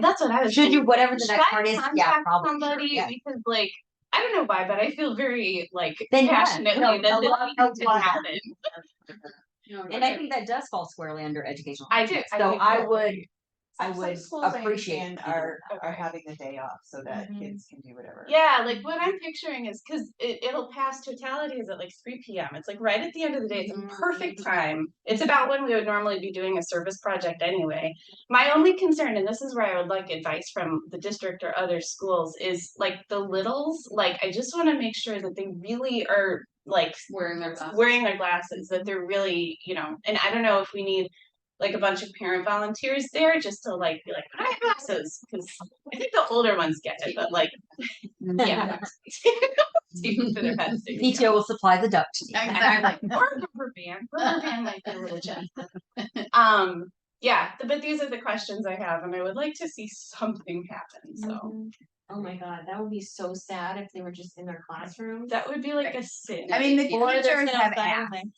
Speaker 8: that's what I was.
Speaker 2: Should you
Speaker 8: thinking.
Speaker 2: whatever the
Speaker 8: Should
Speaker 2: next
Speaker 8: I
Speaker 2: part is? Yeah,
Speaker 8: contact
Speaker 2: probably.
Speaker 8: somebody
Speaker 2: Yeah.
Speaker 8: because, like, I don't know why, but I feel very like
Speaker 2: Then yeah.
Speaker 8: passionately
Speaker 2: No,
Speaker 8: that
Speaker 2: a
Speaker 8: this
Speaker 2: lot-
Speaker 8: needs to
Speaker 2: a lot.
Speaker 8: happen.
Speaker 2: And I think that does fall squarely under educational.
Speaker 8: I do.
Speaker 2: So
Speaker 8: do
Speaker 2: I
Speaker 8: too.
Speaker 2: would
Speaker 1: Some
Speaker 2: would
Speaker 1: schools, I
Speaker 2: appreciate
Speaker 1: understand,
Speaker 2: you doing
Speaker 1: are having the day off so that
Speaker 6: Mhm.
Speaker 1: kids can do whatever.
Speaker 8: Yeah, like what I'm picturing is because it'll pass totalities at like 3 p.m. It's like right at the end of the day. It's a perfect time. It's about when we would normally be doing a service project anyway. My only concern, and this is where I would like advice from the district or other schools, is like the littles. Like I just want to make sure that they really are like
Speaker 3: Wearing their glasses.
Speaker 8: wearing their glasses, that they're really, and I don't know if we need like a bunch of parent volunteers there just to like be like, put on your glasses, because I think the older ones get it, but like, yeah. Even for their pets.
Speaker 2: PTO will supply the duct.
Speaker 8: Exactly. Or a rubber band. Rubber band might be a little challenging. Yeah, but these are the questions I have, and I would like to see something happen, so.
Speaker 10: Oh my god, that would be so sad if they were just in their classrooms.
Speaker 8: That would be like a sin.
Speaker 6: I mean, the
Speaker 10: Or they're
Speaker 6: teachers
Speaker 10: sit
Speaker 6: have
Speaker 10: outside
Speaker 6: asked.
Speaker 10: and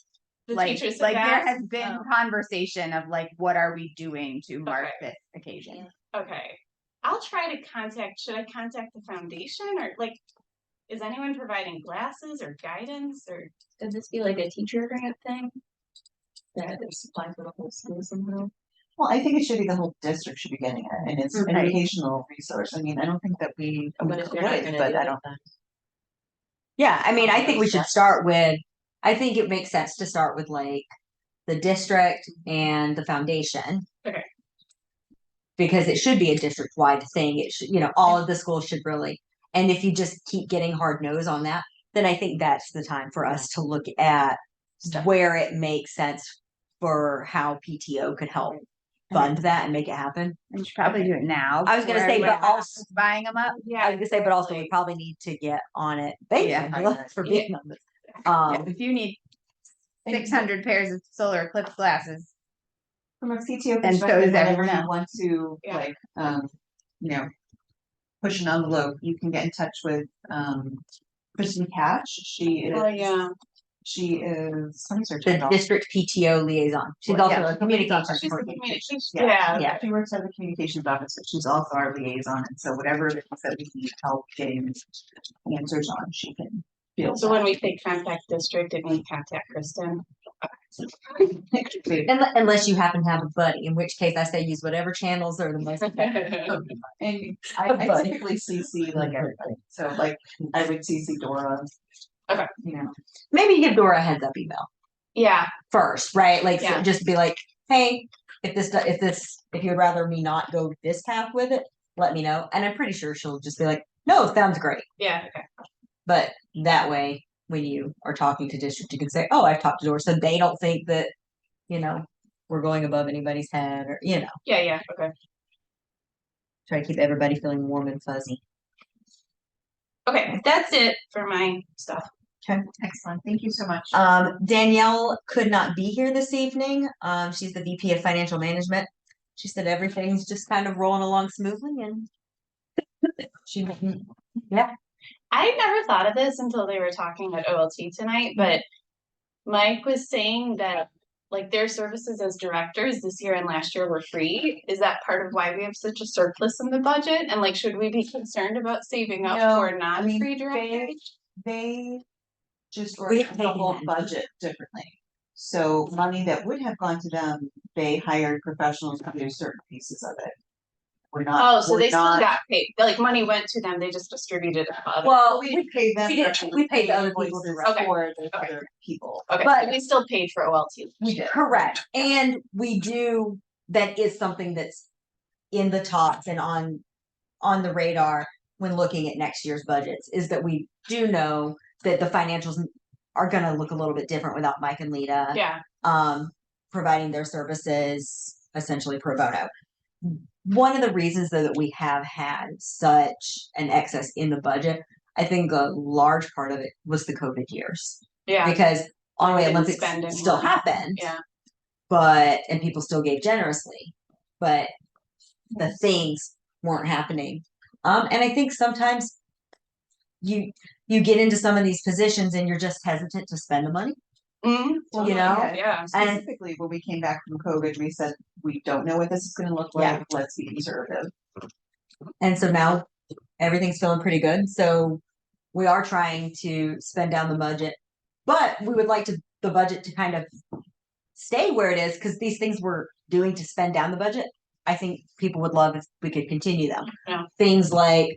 Speaker 8: The
Speaker 6: Like,
Speaker 8: teachers
Speaker 6: like
Speaker 8: have
Speaker 6: there
Speaker 8: asked?
Speaker 6: has been conversation of like, what are we doing to mark
Speaker 8: Okay.
Speaker 6: this occasion?
Speaker 8: Okay, I'll try to should I contact the foundation, or like, is anyone providing glasses or guidance, or?
Speaker 10: Could this be like a teacher grant thing? That is applied for the whole school somehow?
Speaker 1: Well, I think it should be the whole district should be getting it, and it's an educational resource. I mean, I don't think that we
Speaker 10: But if they're not
Speaker 1: could,
Speaker 10: gonna
Speaker 1: but
Speaker 10: do
Speaker 1: I
Speaker 10: it,
Speaker 1: don't.
Speaker 10: then.
Speaker 2: Yeah, I mean, I think we should start with, I think it makes sense to start with like the district and the foundation.
Speaker 8: Okay.
Speaker 2: Because it should be a district-wide thing. It should, all of the schools should really, and if you just keep getting hard nose on that, then I think that's the time for us to look at where it makes sense for how PTO could help fund that and make it happen.
Speaker 6: And you should probably do it now.
Speaker 2: I was gonna
Speaker 6: before
Speaker 2: say, but
Speaker 6: everyone
Speaker 2: also,
Speaker 6: else is buying them up.
Speaker 8: Yeah.
Speaker 2: I was gonna say, but also we probably need to get on it. Thank
Speaker 6: Yeah.
Speaker 2: you for being on this.
Speaker 6: If you need 600 pairs of solar eclipse glasses,
Speaker 1: From a CTO
Speaker 6: And so
Speaker 1: perspective,
Speaker 6: does
Speaker 1: whenever
Speaker 6: everyone
Speaker 1: you want to
Speaker 8: Yeah.
Speaker 1: like, push an envelope, you can get in touch with, Kristen Catch. She is.
Speaker 8: Oh, yeah.
Speaker 1: She is, let me search
Speaker 2: The
Speaker 1: it out.
Speaker 2: district PTO liaison. She's
Speaker 1: Well,
Speaker 2: also
Speaker 1: yeah.
Speaker 2: a communications
Speaker 8: She's the
Speaker 2: person.
Speaker 8: communications,
Speaker 1: Yeah,
Speaker 8: yeah.
Speaker 1: She works at the communications office, but she's also our liaison, and so whatever it is that we need help getting answers on, she can field.
Speaker 8: So when we say contact district, it means contact Kristen.
Speaker 2: Unless you happen to have a buddy, in which case I say use whatever channels are the most effective.
Speaker 1: And I
Speaker 2: Buddy.
Speaker 1: typically CC like everybody, so like I would CC Dora.
Speaker 8: Okay.
Speaker 2: Maybe give Dora a heads up email
Speaker 8: Yeah,
Speaker 2: first, right? Like, so
Speaker 8: Yeah.
Speaker 2: just be like, hey, if you'd rather me not go this path with it, let me know. And I'm pretty sure she'll just be like, no, sounds great.
Speaker 8: yeah, okay.
Speaker 2: But that way, when you are talking to district, you can say, oh, I've talked to Dora, so they don't think that, we're going above anybody's head, or,
Speaker 8: Yeah, okay.
Speaker 2: try to keep everybody feeling warm and fuzzy.
Speaker 8: Okay, that's it for my stuff.
Speaker 1: Excellent. Thank you so much.
Speaker 2: Danielle could not be here this evening. She's the VP of Financial Management. She said everything's just kind of rolling along smoothly and she,
Speaker 8: I never thought of this until they were talking at OLT tonight, but Mike was saying that like their services as directors this year and last year were free. Is that part of why we have such a surplus in the budget? And like, should we be concerned about saving up
Speaker 1: No,
Speaker 8: for
Speaker 1: I mean,
Speaker 8: non-free directors?
Speaker 1: They just
Speaker 2: We
Speaker 1: work
Speaker 2: have
Speaker 1: the
Speaker 2: taken
Speaker 1: whole
Speaker 2: that.
Speaker 1: budget differently. So money that would have gone to them, they hired professionals to do certain pieces of it. We're not.
Speaker 8: Oh, so
Speaker 1: we're
Speaker 8: they still
Speaker 1: not-
Speaker 8: got paid. Like money went to them, they just distributed it. to others.
Speaker 2: well,
Speaker 1: We pay them.
Speaker 2: we did. We paid the other people
Speaker 1: invoices
Speaker 8: directly.
Speaker 1: for the
Speaker 8: Okay.
Speaker 1: other people.
Speaker 8: Okay,
Speaker 2: but-
Speaker 8: but we still paid for OLT.
Speaker 1: We did.
Speaker 2: correct. And we do, that is something that's in the talks and on the radar when looking at next year's budgets, is that we do know that the financials are gonna look a little bit different without Mike and Lita.
Speaker 8: Yeah,
Speaker 2: Providing their services essentially pro bono. One of the reasons though that we have had such an excess in the budget, I think a large part of it was the COVID years.
Speaker 8: yeah,
Speaker 2: Because Onaway
Speaker 8: didn't
Speaker 2: Olympics
Speaker 8: spend any
Speaker 2: still
Speaker 8: money.
Speaker 2: happened.
Speaker 8: yeah.
Speaker 2: And people still gave generously, but the things weren't happening. And I think sometimes you get into some of these positions and you're just hesitant to spend the money.
Speaker 8: Mhm.
Speaker 1: Well,
Speaker 2: You know?
Speaker 8: Yeah.
Speaker 1: Specifically, when we came back from COVID, we said, we don't know what this is gonna look
Speaker 2: Yeah.
Speaker 1: like, let's be conservative.
Speaker 2: And so now everything's feeling pretty good. So we are trying to spend down the budget, but we would like the budget to kind of stay where it is, because these things we're doing to spend down the budget, I think people would love if we could continue them.
Speaker 8: Yeah.
Speaker 2: Things like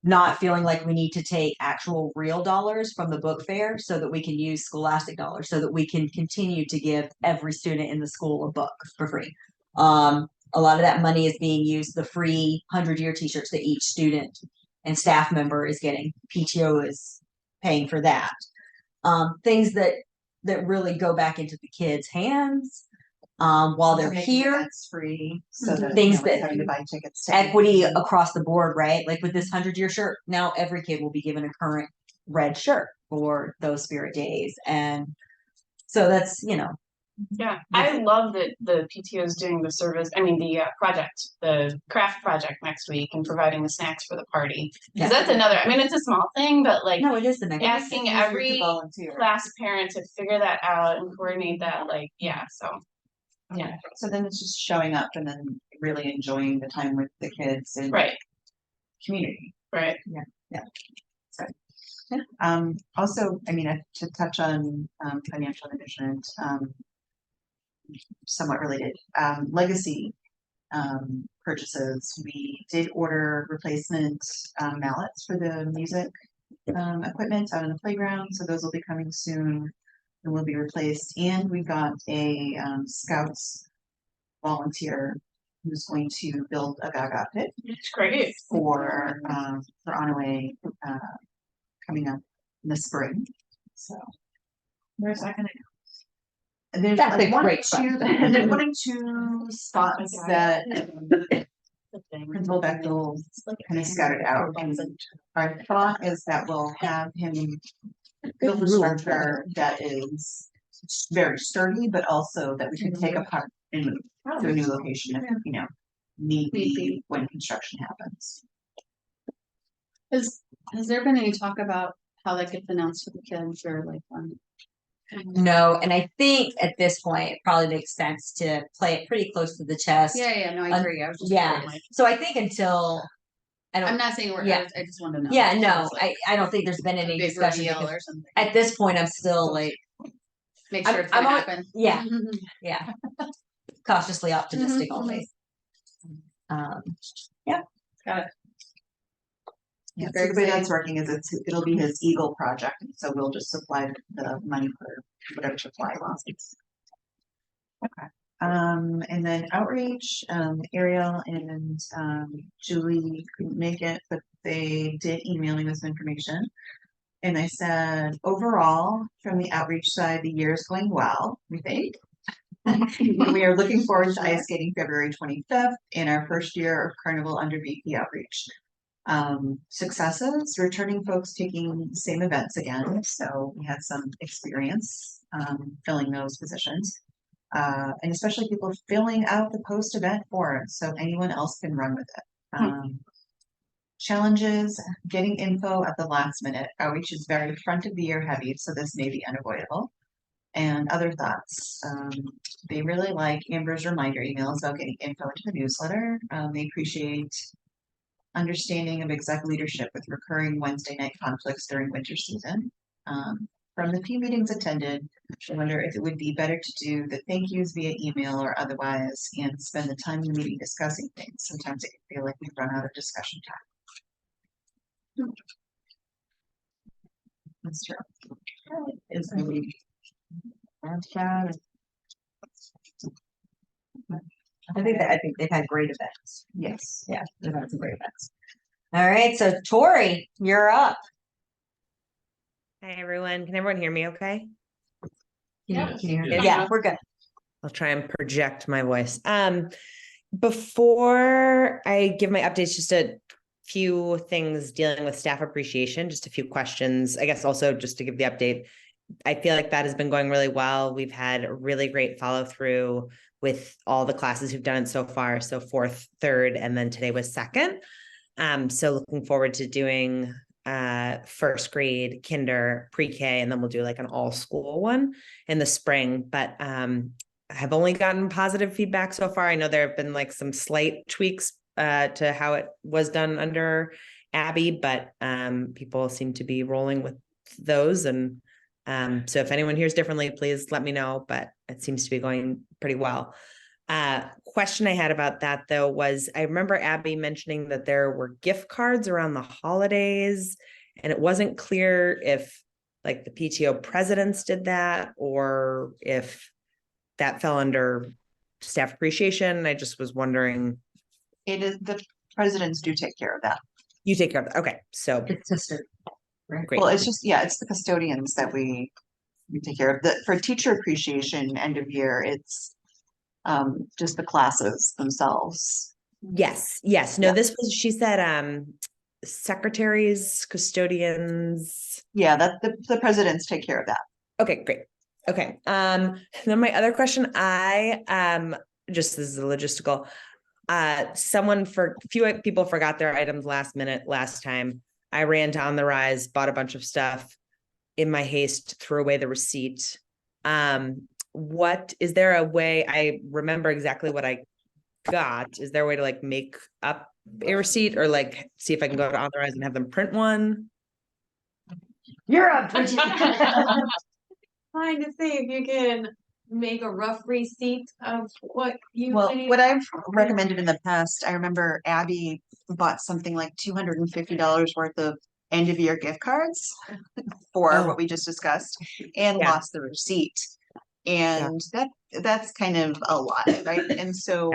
Speaker 2: not feeling like we need to take actual real dollars from the book fair so that we can use scholastic dollars, so that we can continue to give every student in the school a book for free. A lot of that money is being used, the free 100-year t-shirts that each student and staff member is getting. PTO is paying for that. Things that really go back into the kids' hands while they're
Speaker 1: Making
Speaker 2: here.
Speaker 1: events free, so that.
Speaker 2: Things
Speaker 1: you know,
Speaker 2: that-
Speaker 1: having to buy tickets. to
Speaker 2: Equity
Speaker 1: anything.
Speaker 2: across the board, right? Like with this 100-year shirt, now every kid will be given a current red shirt for those spirit days. And so that's,
Speaker 8: Yeah, I love that the PTO is doing the service, I mean, the project, the craft project next week and providing the snacks for the party.
Speaker 2: Yeah.
Speaker 8: Cause that's another, I mean, it's a small thing, but like
Speaker 2: no, it is the next.
Speaker 8: asking
Speaker 1: Easier to
Speaker 8: every
Speaker 1: volunteer.
Speaker 8: class parent to figure that out and coordinate that, like, yeah, so. Yeah,
Speaker 1: So then it's just showing up and then really enjoying the time with the kids and
Speaker 8: right,
Speaker 1: community.
Speaker 8: right.
Speaker 1: Also, I mean, to touch on, financial management, somewhat related, legacy, purchases. We did order replacement, mallets for the music, equipment out on the playground, so those will be coming soon. And will be replaced, and we got a, Scouts volunteer who's going to build a Gaga pit
Speaker 8: It's great.
Speaker 1: for Onaway, coming up in the spring, so. Where's that gonna go? There's
Speaker 2: That's
Speaker 1: like
Speaker 2: a
Speaker 1: one or
Speaker 2: great
Speaker 1: two,
Speaker 2: question.
Speaker 1: there's one or two spots that Principal Bechtel kind of scouted out, and our thought is that we'll have him build a structure that is very sturdy, but also that we can take apart and move to a new location if, need be when construction happens.
Speaker 3: Has there been any talk about how that gets announced to the kids or like
Speaker 2: No, and I think at this point, it probably makes sense to play it pretty close to the chest.
Speaker 3: Yeah, no, I agree. I was just
Speaker 2: Yeah,
Speaker 3: wondering, like,
Speaker 2: so I think until, I
Speaker 3: I'm
Speaker 2: don't,
Speaker 3: not saying we're,
Speaker 2: Yeah.
Speaker 3: I just want to know.
Speaker 2: yeah,
Speaker 3: So
Speaker 2: no,
Speaker 3: it's like
Speaker 2: I don't think there's been
Speaker 3: a
Speaker 2: any
Speaker 3: big
Speaker 2: discussion.
Speaker 3: reveal
Speaker 2: because
Speaker 3: or something.
Speaker 2: At this point, I'm still like,
Speaker 3: Make
Speaker 2: I'm-
Speaker 3: sure it's
Speaker 2: I'm
Speaker 3: gonna
Speaker 2: al-
Speaker 3: happen.
Speaker 2: yeah. yeah, cautiously optimistic
Speaker 3: Mhm, mhm.
Speaker 2: always.
Speaker 3: Got it.
Speaker 1: Yeah, so
Speaker 3: Very
Speaker 1: the way that's
Speaker 3: exciting.
Speaker 1: working is it'll be his Eagle project, so we'll just supply the money for whatever supply wants. Okay, and then outreach, Ariel and, Julie couldn't make it, but they did email me with some information. And I said, overall, from the outreach side, the year is going well, we think. We are looking forward to ice skating February 25th in our first year of Carnival under VP outreach. Successes, returning folks taking the same events again, so we had some experience filling those positions. And especially people filling out the post-event forms, so anyone else can run with it. Challenges, getting info at the last minute. Outreach is very front of the year heavy, so this may be unavoidable. And other thoughts, they really like Amber's reminder emails about getting info into the newsletter. They appreciate understanding of exec leadership with recurring Wednesday night conflicts during winter season. From the few meetings attended, I wonder if it would be better to do the thank yous via email or otherwise and spend the time in the meeting discussing things. Sometimes it can feel like we've run out of discussion time. That's true. Is maybe.
Speaker 2: I think they've had great events.
Speaker 1: Yes.
Speaker 2: Yeah, they've had some great events. All right, so Tori, you're up.
Speaker 7: Hi, everyone. Can everyone hear me okay?
Speaker 2: Can you hear me?
Speaker 5: Yeah.
Speaker 2: Yeah, we're good.
Speaker 7: I'll try and project my voice. Before I give my updates, just a few things dealing with staff appreciation, just a few questions. I guess also just to give the update, I feel like that has been going really well. We've had a really great follow through with all the classes who've done it so far. So 4th, 3rd, and then today was 2nd. So looking forward to doing 1st grade, kinder, pre-K, and then we'll do like an all school one in the spring. But I've only gotten positive feedback so far. I know there have been like some slight tweaks to how it was done under Abby, but people seem to be rolling with those. And so if anyone hears differently, please let me know, but it seems to be going pretty well. Question I had about that though was, I remember Abby mentioning that there were gift cards around the holidays, and it wasn't clear if like the PTO presidents did that or if that fell under staff appreciation. I just was wondering.
Speaker 1: It is, the presidents do take care of that.
Speaker 7: You take care of that. Okay. So
Speaker 2: It's sister. Right.
Speaker 7: great.
Speaker 1: Well, it's just, yeah, it's the custodians that we take care of. For teacher appreciation end of year, it's just the classes themselves.
Speaker 7: Yes. Yes. No,
Speaker 1: Yeah.
Speaker 7: this was, she said, secretaries, custodians.
Speaker 1: Yeah, that the presidents take care of that.
Speaker 7: Okay, great. Okay. Then my other question, just this is a logistical, few people forgot their items last minute last time. I ran down the rise, bought a bunch of stuff in my haste, threw away the receipt. What is there a way, I remember exactly what I got. Is there a way to like make up a receipt or like see if I can go to authorize and have them print one?
Speaker 2: You're up, Bridget.
Speaker 10: Trying to see if you can make a rough receipt of what you.
Speaker 1: Well,
Speaker 10: paid.
Speaker 1: what I've recommended in the past, I remember Abby bought something like $250 worth of end of year gift cards for what we just discussed and
Speaker 7: Yeah.
Speaker 1: lost the receipt. And that's kind of a lot, right? And so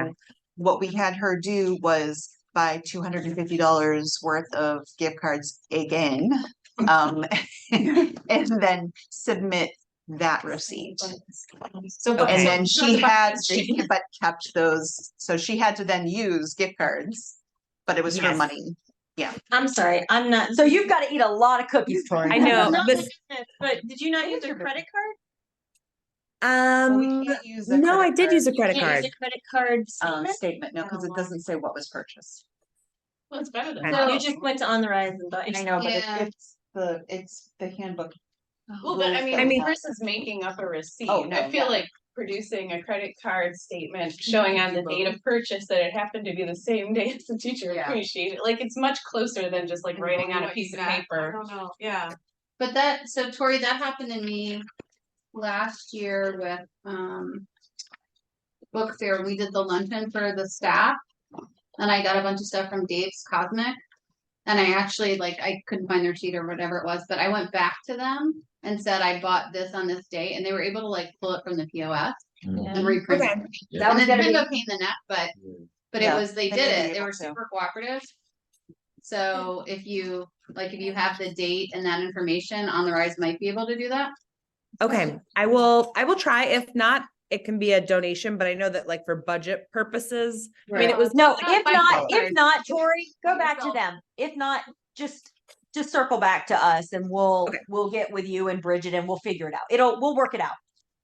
Speaker 1: what we had her do was buy $250 worth of gift cards again, and then submit that receipt.
Speaker 10: So,
Speaker 1: And then she but kept those, so she had to then use gift cards, but it was her
Speaker 7: Yes.
Speaker 1: money.
Speaker 10: I'm sorry, I'm not.
Speaker 2: So you've got to eat a lot of cookies, Tori.
Speaker 7: I know.
Speaker 10: Not
Speaker 7: This,
Speaker 10: but did you not use a credit card?
Speaker 1: Well, we can't use a
Speaker 7: no, I
Speaker 1: credit
Speaker 7: did use a
Speaker 1: card,
Speaker 7: credit
Speaker 10: Can't
Speaker 7: card.
Speaker 10: use a credit card statement?
Speaker 1: statement, no, because it doesn't say what was purchased.
Speaker 8: Well, it's better than
Speaker 7: I
Speaker 8: that.
Speaker 10: So you just went to On the Rise and bought.
Speaker 1: I know, but
Speaker 3: Yeah.
Speaker 1: it's the handbook.
Speaker 8: Well, but I
Speaker 1: rules
Speaker 8: mean,
Speaker 1: that we have.
Speaker 8: versus making up a receipt,
Speaker 1: Oh, no,
Speaker 8: I feel
Speaker 1: yeah.
Speaker 8: like producing a credit card statement showing on the date of purchase that it happened to be the same day as the teacher
Speaker 1: Yeah.
Speaker 8: appreciated, like, it's much closer than just like writing on a piece of paper.
Speaker 10: don't know, yeah.
Speaker 3: But so Tori, that happened to me last year with, book fair. We did the luncheon for the staff. And I got a bunch of stuff from Dave's Cosmic. And I actually, I couldn't find their sheet or whatever it was, but I went back to them and said I bought this on this date, and they were able to pull it from the POS and reprint
Speaker 7: Okay.
Speaker 3: it.
Speaker 2: That
Speaker 3: And
Speaker 2: was
Speaker 3: it's
Speaker 2: gonna
Speaker 3: kind
Speaker 2: be
Speaker 3: of a pain in the neck, but
Speaker 1: Yeah,
Speaker 3: they
Speaker 1: they
Speaker 3: did
Speaker 1: may be
Speaker 3: it. They
Speaker 1: able
Speaker 3: were
Speaker 1: to.
Speaker 3: super cooperative. So if you have the date and that information, On the Rise might be able to do that.
Speaker 7: Okay. I will try. If not, it can be a donation, but I know that like for budget purposes, I mean, it was.
Speaker 2: No,
Speaker 10: Not
Speaker 2: if
Speaker 10: by
Speaker 2: not,
Speaker 10: color.
Speaker 2: if not, Tori, go back to
Speaker 10: Yourself.
Speaker 2: them. If not, just circle back to us and we'll
Speaker 7: Okay.
Speaker 2: we'll get with you and Bridget and we'll figure it out. We'll work it out.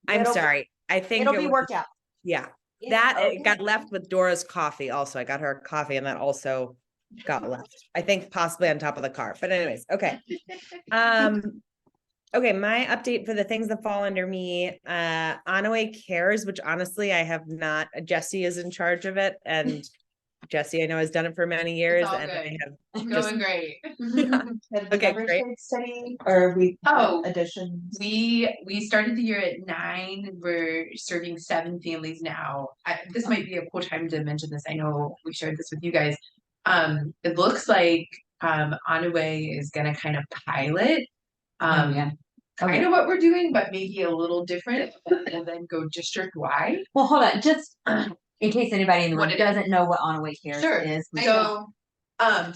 Speaker 7: I'm
Speaker 2: It'll-
Speaker 7: sorry. I think
Speaker 2: It'll
Speaker 7: it
Speaker 2: be
Speaker 7: was-
Speaker 2: worked out.
Speaker 7: Yeah,
Speaker 2: Is
Speaker 7: that
Speaker 2: okay?
Speaker 7: it got left with Dora's coffee also. I got her a coffee and that also got left. I think possibly on top of the car, but anyways, okay. Okay, my update for the things that fall under me, Onaway Cares, which honestly I have not, Jesse is in charge of it, and Jesse, I know, has done it for many years,
Speaker 3: all
Speaker 7: and I
Speaker 3: good.
Speaker 7: have just,
Speaker 3: Going great.
Speaker 1: Have the
Speaker 7: Okay,
Speaker 1: numbers
Speaker 7: great.
Speaker 1: stayed steady, or we
Speaker 9: Oh.
Speaker 1: additions?
Speaker 9: We started the year at 9. We're serving 7 families now. This might be a cool time to mention this. I know we shared this with you guys. It looks like Onaway is gonna kind of pilot
Speaker 2: yeah.
Speaker 9: kind of what we're doing, but maybe a little different, and then go district wide.
Speaker 2: Well, hold on, just in case anybody in the
Speaker 9: What
Speaker 2: room
Speaker 9: it is.
Speaker 2: doesn't know what Onaway Cares
Speaker 9: Sure.
Speaker 2: is.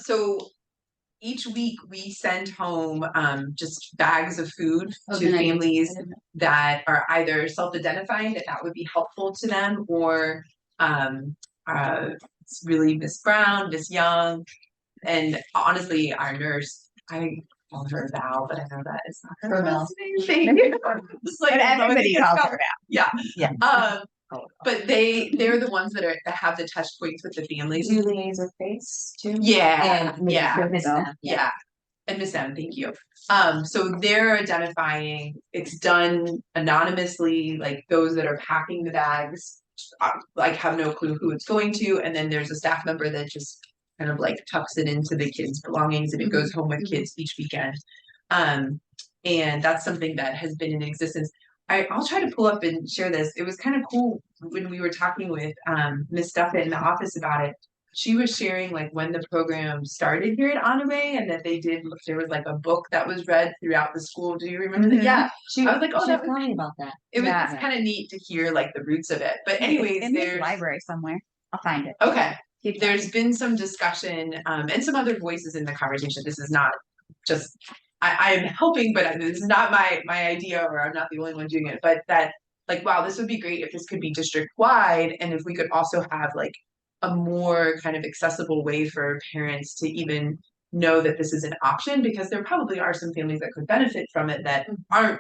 Speaker 9: So each week we send home just bags of food to families that are either self-identifying that would be helpful to them, or it's really Miss Brown, Miss Young, and honestly our nurse, I call her Val, but I know that it's not her
Speaker 1: Val.
Speaker 9: last name. Thank you. It's like,
Speaker 6: But everybody
Speaker 9: it's
Speaker 6: calls
Speaker 9: got-
Speaker 6: her that.
Speaker 9: Yeah.
Speaker 6: Yeah.
Speaker 9: But they're the ones that have the touch points with the families.
Speaker 1: Do you liaise with face too?
Speaker 9: Yeah,
Speaker 2: And
Speaker 9: yeah.
Speaker 2: Miss Beth,
Speaker 9: Yeah. And Miss M, thank you. So they're identifying, it's done anonymously, like those that are packing the bags, like have no clue who it's going to, and then there's a staff member that just kind of like tucks it into the kids' belongings and it goes home with kids each weekend. And that's something that has been in existence. I'll try to pull up and share this. It was kind of cool when we were talking with Miss Duffett in the office about it. She was sharing like when the program started here at Onaway, and that there was like a book that was read throughout the school. Do you remember that? Yeah. I was like, oh, that was
Speaker 2: talking about that.
Speaker 9: it was
Speaker 6: Yeah.
Speaker 9: kind of neat to hear like the roots of it. But anyways,
Speaker 6: in the
Speaker 9: there's
Speaker 6: library somewhere. I'll find it.
Speaker 9: okay.
Speaker 6: Keep
Speaker 9: There's been some discussion and some other voices in the conversation. This is not just I am helping, but this is not my idea, or I'm not the only one doing it. But that like, wow, this would be great if this could be district wide, and if we could also have like a more kind of accessible way for parents to even know that this is an option, because there probably are some families that could benefit from it that aren't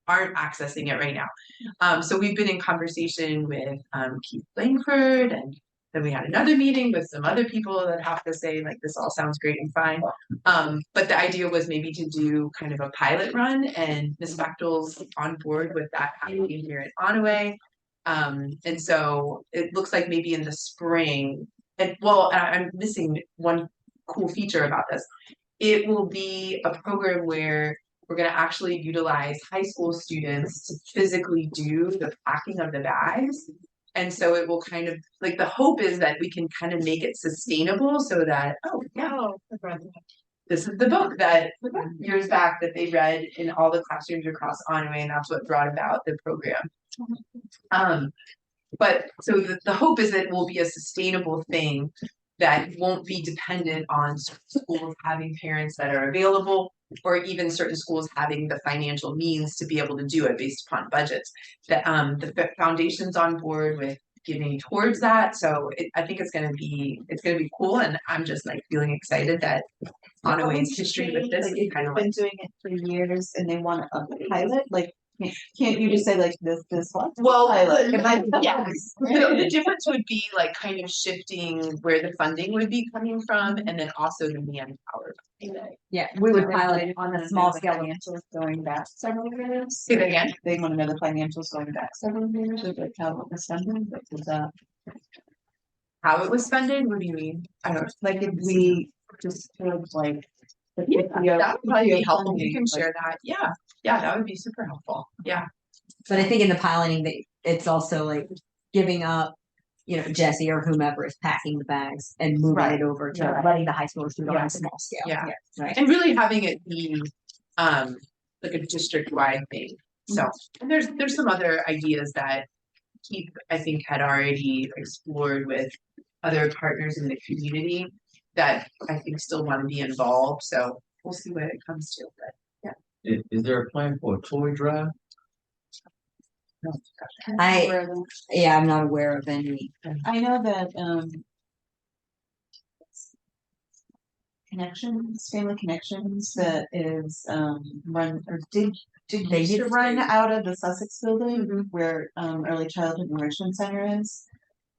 Speaker 9: accessing it right now. So we've been in conversation with Keith Langford, and then we had another meeting with some other people that have to say like this all sounds great and fine. But the idea was maybe to do kind of a pilot run, and Ms. Bechtel's on board with that happening here at Onaway. And so it looks like maybe in the spring, and well, I'm missing one cool feature about this. It will be a program where we're gonna actually utilize high school students to physically do the packing of the bags. And so it will kind of, like, the hope is that we can kind of make it sustainable so that, oh, yeah, this is the book that years back that they read in all the classrooms across Onaway, and that's what brought about the program. But so the hope is that it will be a sustainable thing that won't be dependent on schools having parents that are available, or even certain schools having the financial means to be able to do it based upon budgets. The foundation's on board with giving towards that, so I think it's gonna be cool, and I'm just like feeling excited that Onaway's history with this is kind of
Speaker 1: Been
Speaker 9: like.
Speaker 1: doing it for years and they want a pilot, like, can't you just say like this one?
Speaker 9: Well,
Speaker 1: Pilot. It might be-
Speaker 9: yes, the difference would be like kind of shifting where the funding would be coming from, and then also the manpower.
Speaker 2: Yeah, we would pilot it on a small scale.
Speaker 1: Financials going back several years.
Speaker 9: Say that again.
Speaker 1: They want to know the financials going back several years, or like how it was funded, but was that,
Speaker 9: How it was funded, what do you mean? I don't.
Speaker 1: like if we just sort of like. the
Speaker 9: Yeah,
Speaker 1: PTO
Speaker 9: that would probably be helpful,
Speaker 1: funding,
Speaker 9: you can
Speaker 1: like,
Speaker 9: share that, yeah, that would be super helpful, yeah.
Speaker 2: But I think in the piloting, it's also like giving up, Jesse or whomever is packing the bags and moving
Speaker 1: Right.
Speaker 2: it over to
Speaker 1: Right.
Speaker 2: letting the high schoolers do it on
Speaker 1: Yeah.
Speaker 2: a small scale.
Speaker 9: Yeah.
Speaker 2: Right.
Speaker 9: And really having it be like a district-wide thing, so, and there's some other ideas that Keith, I think, had already explored with other partners in the community that I think still want to be involved, so we'll see what it comes to, but
Speaker 5: Is there a plan for a toy drive?
Speaker 2: Yeah, I'm not aware of any.
Speaker 1: I know that, Family Connections that is, run, or did
Speaker 2: They
Speaker 1: used to
Speaker 2: used
Speaker 1: run
Speaker 2: to.
Speaker 1: out of the Sussex building where, Early Childhood Enrichment Center is.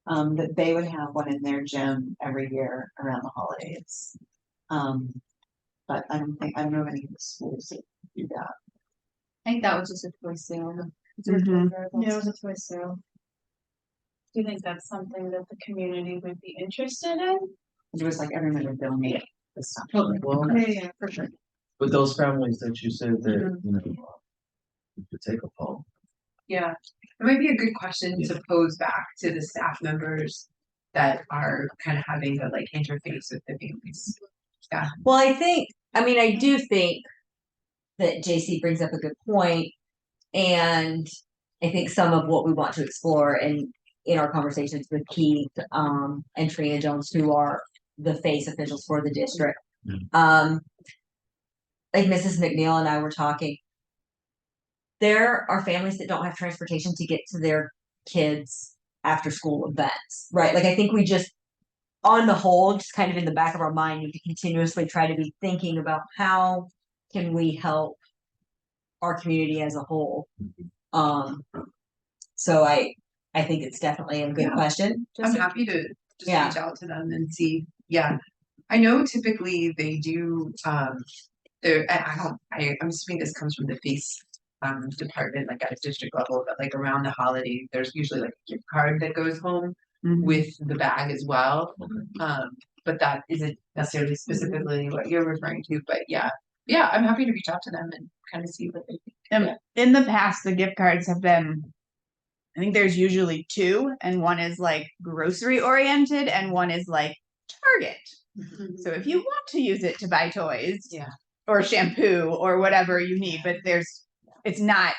Speaker 1: That they would have one in their gym every year around the holidays. But I don't know of any of the schools that do that.
Speaker 3: I think that was just a toy sale.
Speaker 6: Mhm.
Speaker 3: Yeah, it was a toy sale.
Speaker 8: Do you think that's something that the community would be interested in?
Speaker 1: It was like everyone would donate this stuff.
Speaker 5: Well,
Speaker 3: Yeah, for sure.
Speaker 5: with those families that you said that, you know, you could take a poll.
Speaker 9: Yeah, it might be a good question to pose back to the staff members that are kind of having the like interface with the families. Yeah.
Speaker 2: Well, I do think that JC brings up a good point, and I think some of what we want to explore and in our conversations with Keith, and Trina Jones, who are the face officials for the district. Like Mrs. McNeil and I were talking, there are families that don't have transportation to get to their kids' after school events, right? Like I think we just, on the whole, just kind of in the back of our mind, need to continuously try to be thinking about how can we help our community as a whole. So I think it's definitely a good question.
Speaker 9: I'm happy to just
Speaker 2: Yeah.
Speaker 9: reach out to them and see. Yeah, I know typically they do. I'm assuming this comes from the face department, like at a district level, but like around the holiday, there's usually like a gift card that goes home with the bag as well. But that isn't necessarily specifically what you're referring to. But yeah, I'm happy to reach out to them and kind of see what they think.
Speaker 6: In the past, the gift cards have been, I think there's usually two, and one is like grocery oriented and one is like Target. So if you want to use it to buy toys, or shampoo or whatever you need, but it's not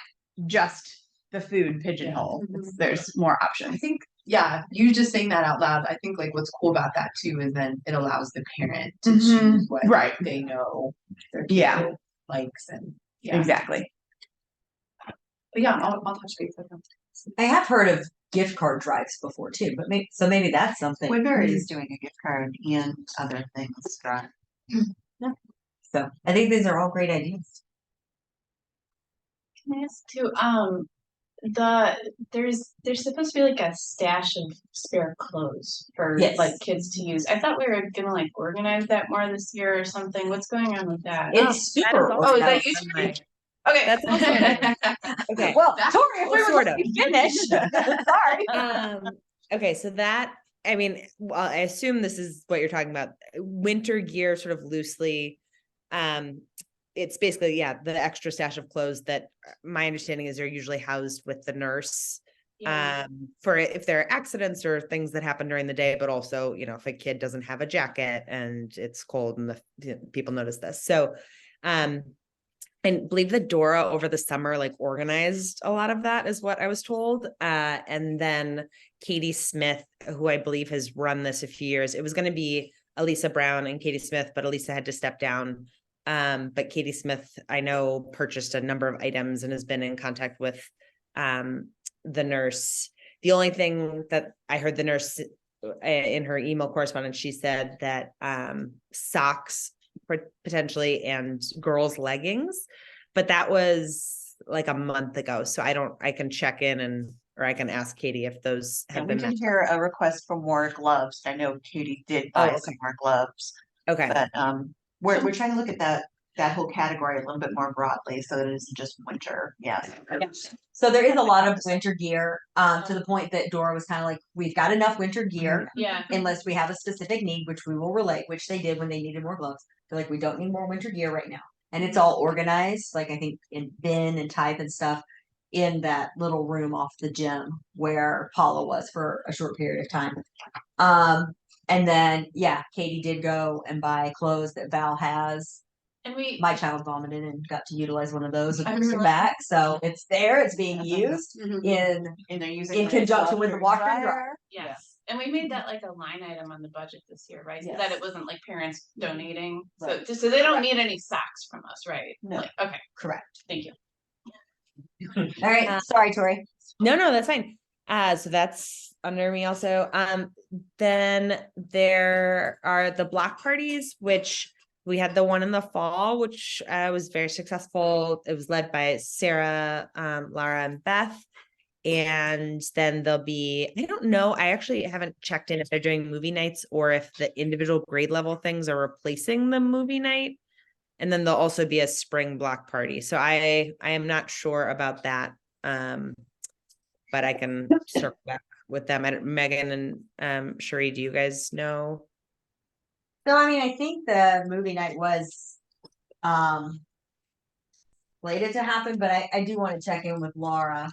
Speaker 6: just the food pigeonhole. There's more options.
Speaker 9: I think, yeah, you just saying that out loud, I think like what's cool about that too is then it allows the parent to choose what they know their kid likes and
Speaker 6: exactly.
Speaker 9: But yeah, I'll touch base with them.
Speaker 2: I have heard of gift card drives before too, but maybe that's something.
Speaker 1: Woodbury is doing a gift card and other things.
Speaker 2: So I think these are all great ideas.
Speaker 8: Can I ask too, there's supposed to be like a stash of spare clothes for
Speaker 2: Yes.
Speaker 8: like kids to use. I thought we were gonna like organize that more this year or something. What's going on with that?
Speaker 2: It's super.
Speaker 8: Oh, is that you? Okay.
Speaker 7: That's also okay.
Speaker 2: Well, Tori, if we were
Speaker 7: sort
Speaker 2: going
Speaker 7: of.
Speaker 2: to finish, sorry.
Speaker 7: Okay, so that, I mean, well, I assume this is what you're talking about. Winter gear, sort of loosely. It's basically, the extra stash of clothes that my understanding is are usually housed with the nurse. For if there are accidents or things that happen during the day, but also, if a kid doesn't have a jacket and it's cold and people notice this. So, I believe that Dora over the summer organized a lot of that, is what I was told. And then Katie Smith, who I believe has run this a few years, it was going to be Elisa Brown and Katie Smith, but Elisa had to step down. But Katie Smith, I know, purchased a number of items and has been in contact with the nurse. The only thing that I heard the nurse in her email correspondence, she said that socks potentially and girls' leggings, but that was like a month ago. So I can check in or I can ask Katie if those have
Speaker 1: We
Speaker 7: been
Speaker 1: did
Speaker 7: met.
Speaker 1: hear a request for more gloves. I know Katie did buy some more gloves.
Speaker 7: Okay.
Speaker 1: But we're trying to look at that whole category a little bit more broadly so that it isn't just winter.
Speaker 2: So there is a lot of winter gear, to the point that Dora was kind of like, we've got enough winter gear.
Speaker 8: Yeah.
Speaker 2: Unless we have a specific need, which we will relate, which they did when they needed more gloves. They're like, we don't need more winter gear right now. And it's all organized, like I think in bin and type and stuff, in that little room off the gym where Paula was for a short period of time. And then, Katie did go and buy clothes that Val has.
Speaker 8: And
Speaker 2: My child vomited and got to utilize one of those and bring it back. So it's there, it's being used in conjunction with the washer and dryer.
Speaker 8: Yes. And we made that like a line item on the budget this year, right? So
Speaker 2: Yes.
Speaker 8: that it wasn't like parents donating.
Speaker 2: Right.
Speaker 8: So they don't need any socks from us, right?
Speaker 2: No.
Speaker 8: Okay.
Speaker 2: Correct.
Speaker 8: Thank you.
Speaker 2: All right. Sorry, Tori.
Speaker 7: No, that's fine. So that's under me also. Then there are the block parties, which we had the one in the fall, which was very successful. It was led by Sarah, Lara, and Beth. And then there'll be, I don't know, I actually haven't checked in if they're doing movie nights or if the individual grade level things are replacing the movie night. And then there'll also be a spring block party. So I am not sure about that. But I can circle back with them. Megan and Sheree, do you guys know?
Speaker 2: So, I mean, I think the movie night was slated to happen, but I do want to check in with Laura.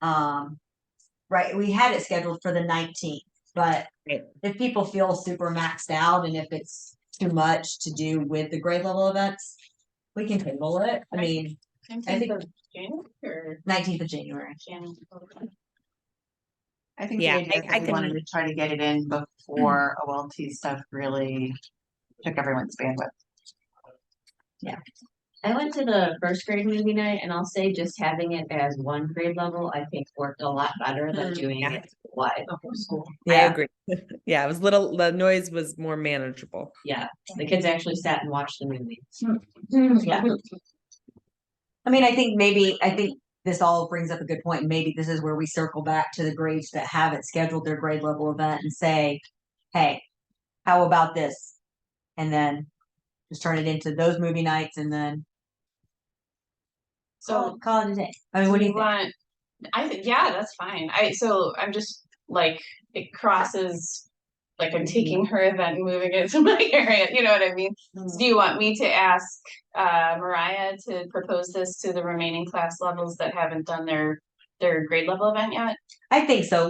Speaker 2: Right, we had it scheduled for the 19th, but
Speaker 7: Right.
Speaker 2: if people feel super maxed out and if it's too much to do with the grade level events, we can table it. I mean, I think
Speaker 8: January or
Speaker 2: 19th of January.
Speaker 8: January.
Speaker 1: I think the
Speaker 7: Yeah,
Speaker 1: idea
Speaker 7: I
Speaker 1: that we wanted to try to get it in before OLT stuff really took everyone's bandwidth.
Speaker 11: I went to the first grade movie night and I'll say just having it as one grade level, I think worked a lot better than doing
Speaker 7: Yeah.
Speaker 11: it wide the whole school.
Speaker 7: I agree. Yeah, it was the noise was more manageable.
Speaker 11: Yeah, the kids actually sat and watched the movie.
Speaker 2: Yeah. I mean, I think this all brings up a good point. Maybe this is where we circle back to the grades that haven't scheduled their grade level event and say, hey, how about this? And then just turn it into those movie nights and then
Speaker 8: So
Speaker 2: call it a day. I mean, what do you think?
Speaker 8: want, I think, yeah, that's fine. I'm just like, it crosses, like I'm taking her event and moving it to my area, you know what I mean? So do you want me to ask Mariah to propose this to the remaining class levels that haven't done their grade level event yet?
Speaker 2: I think so.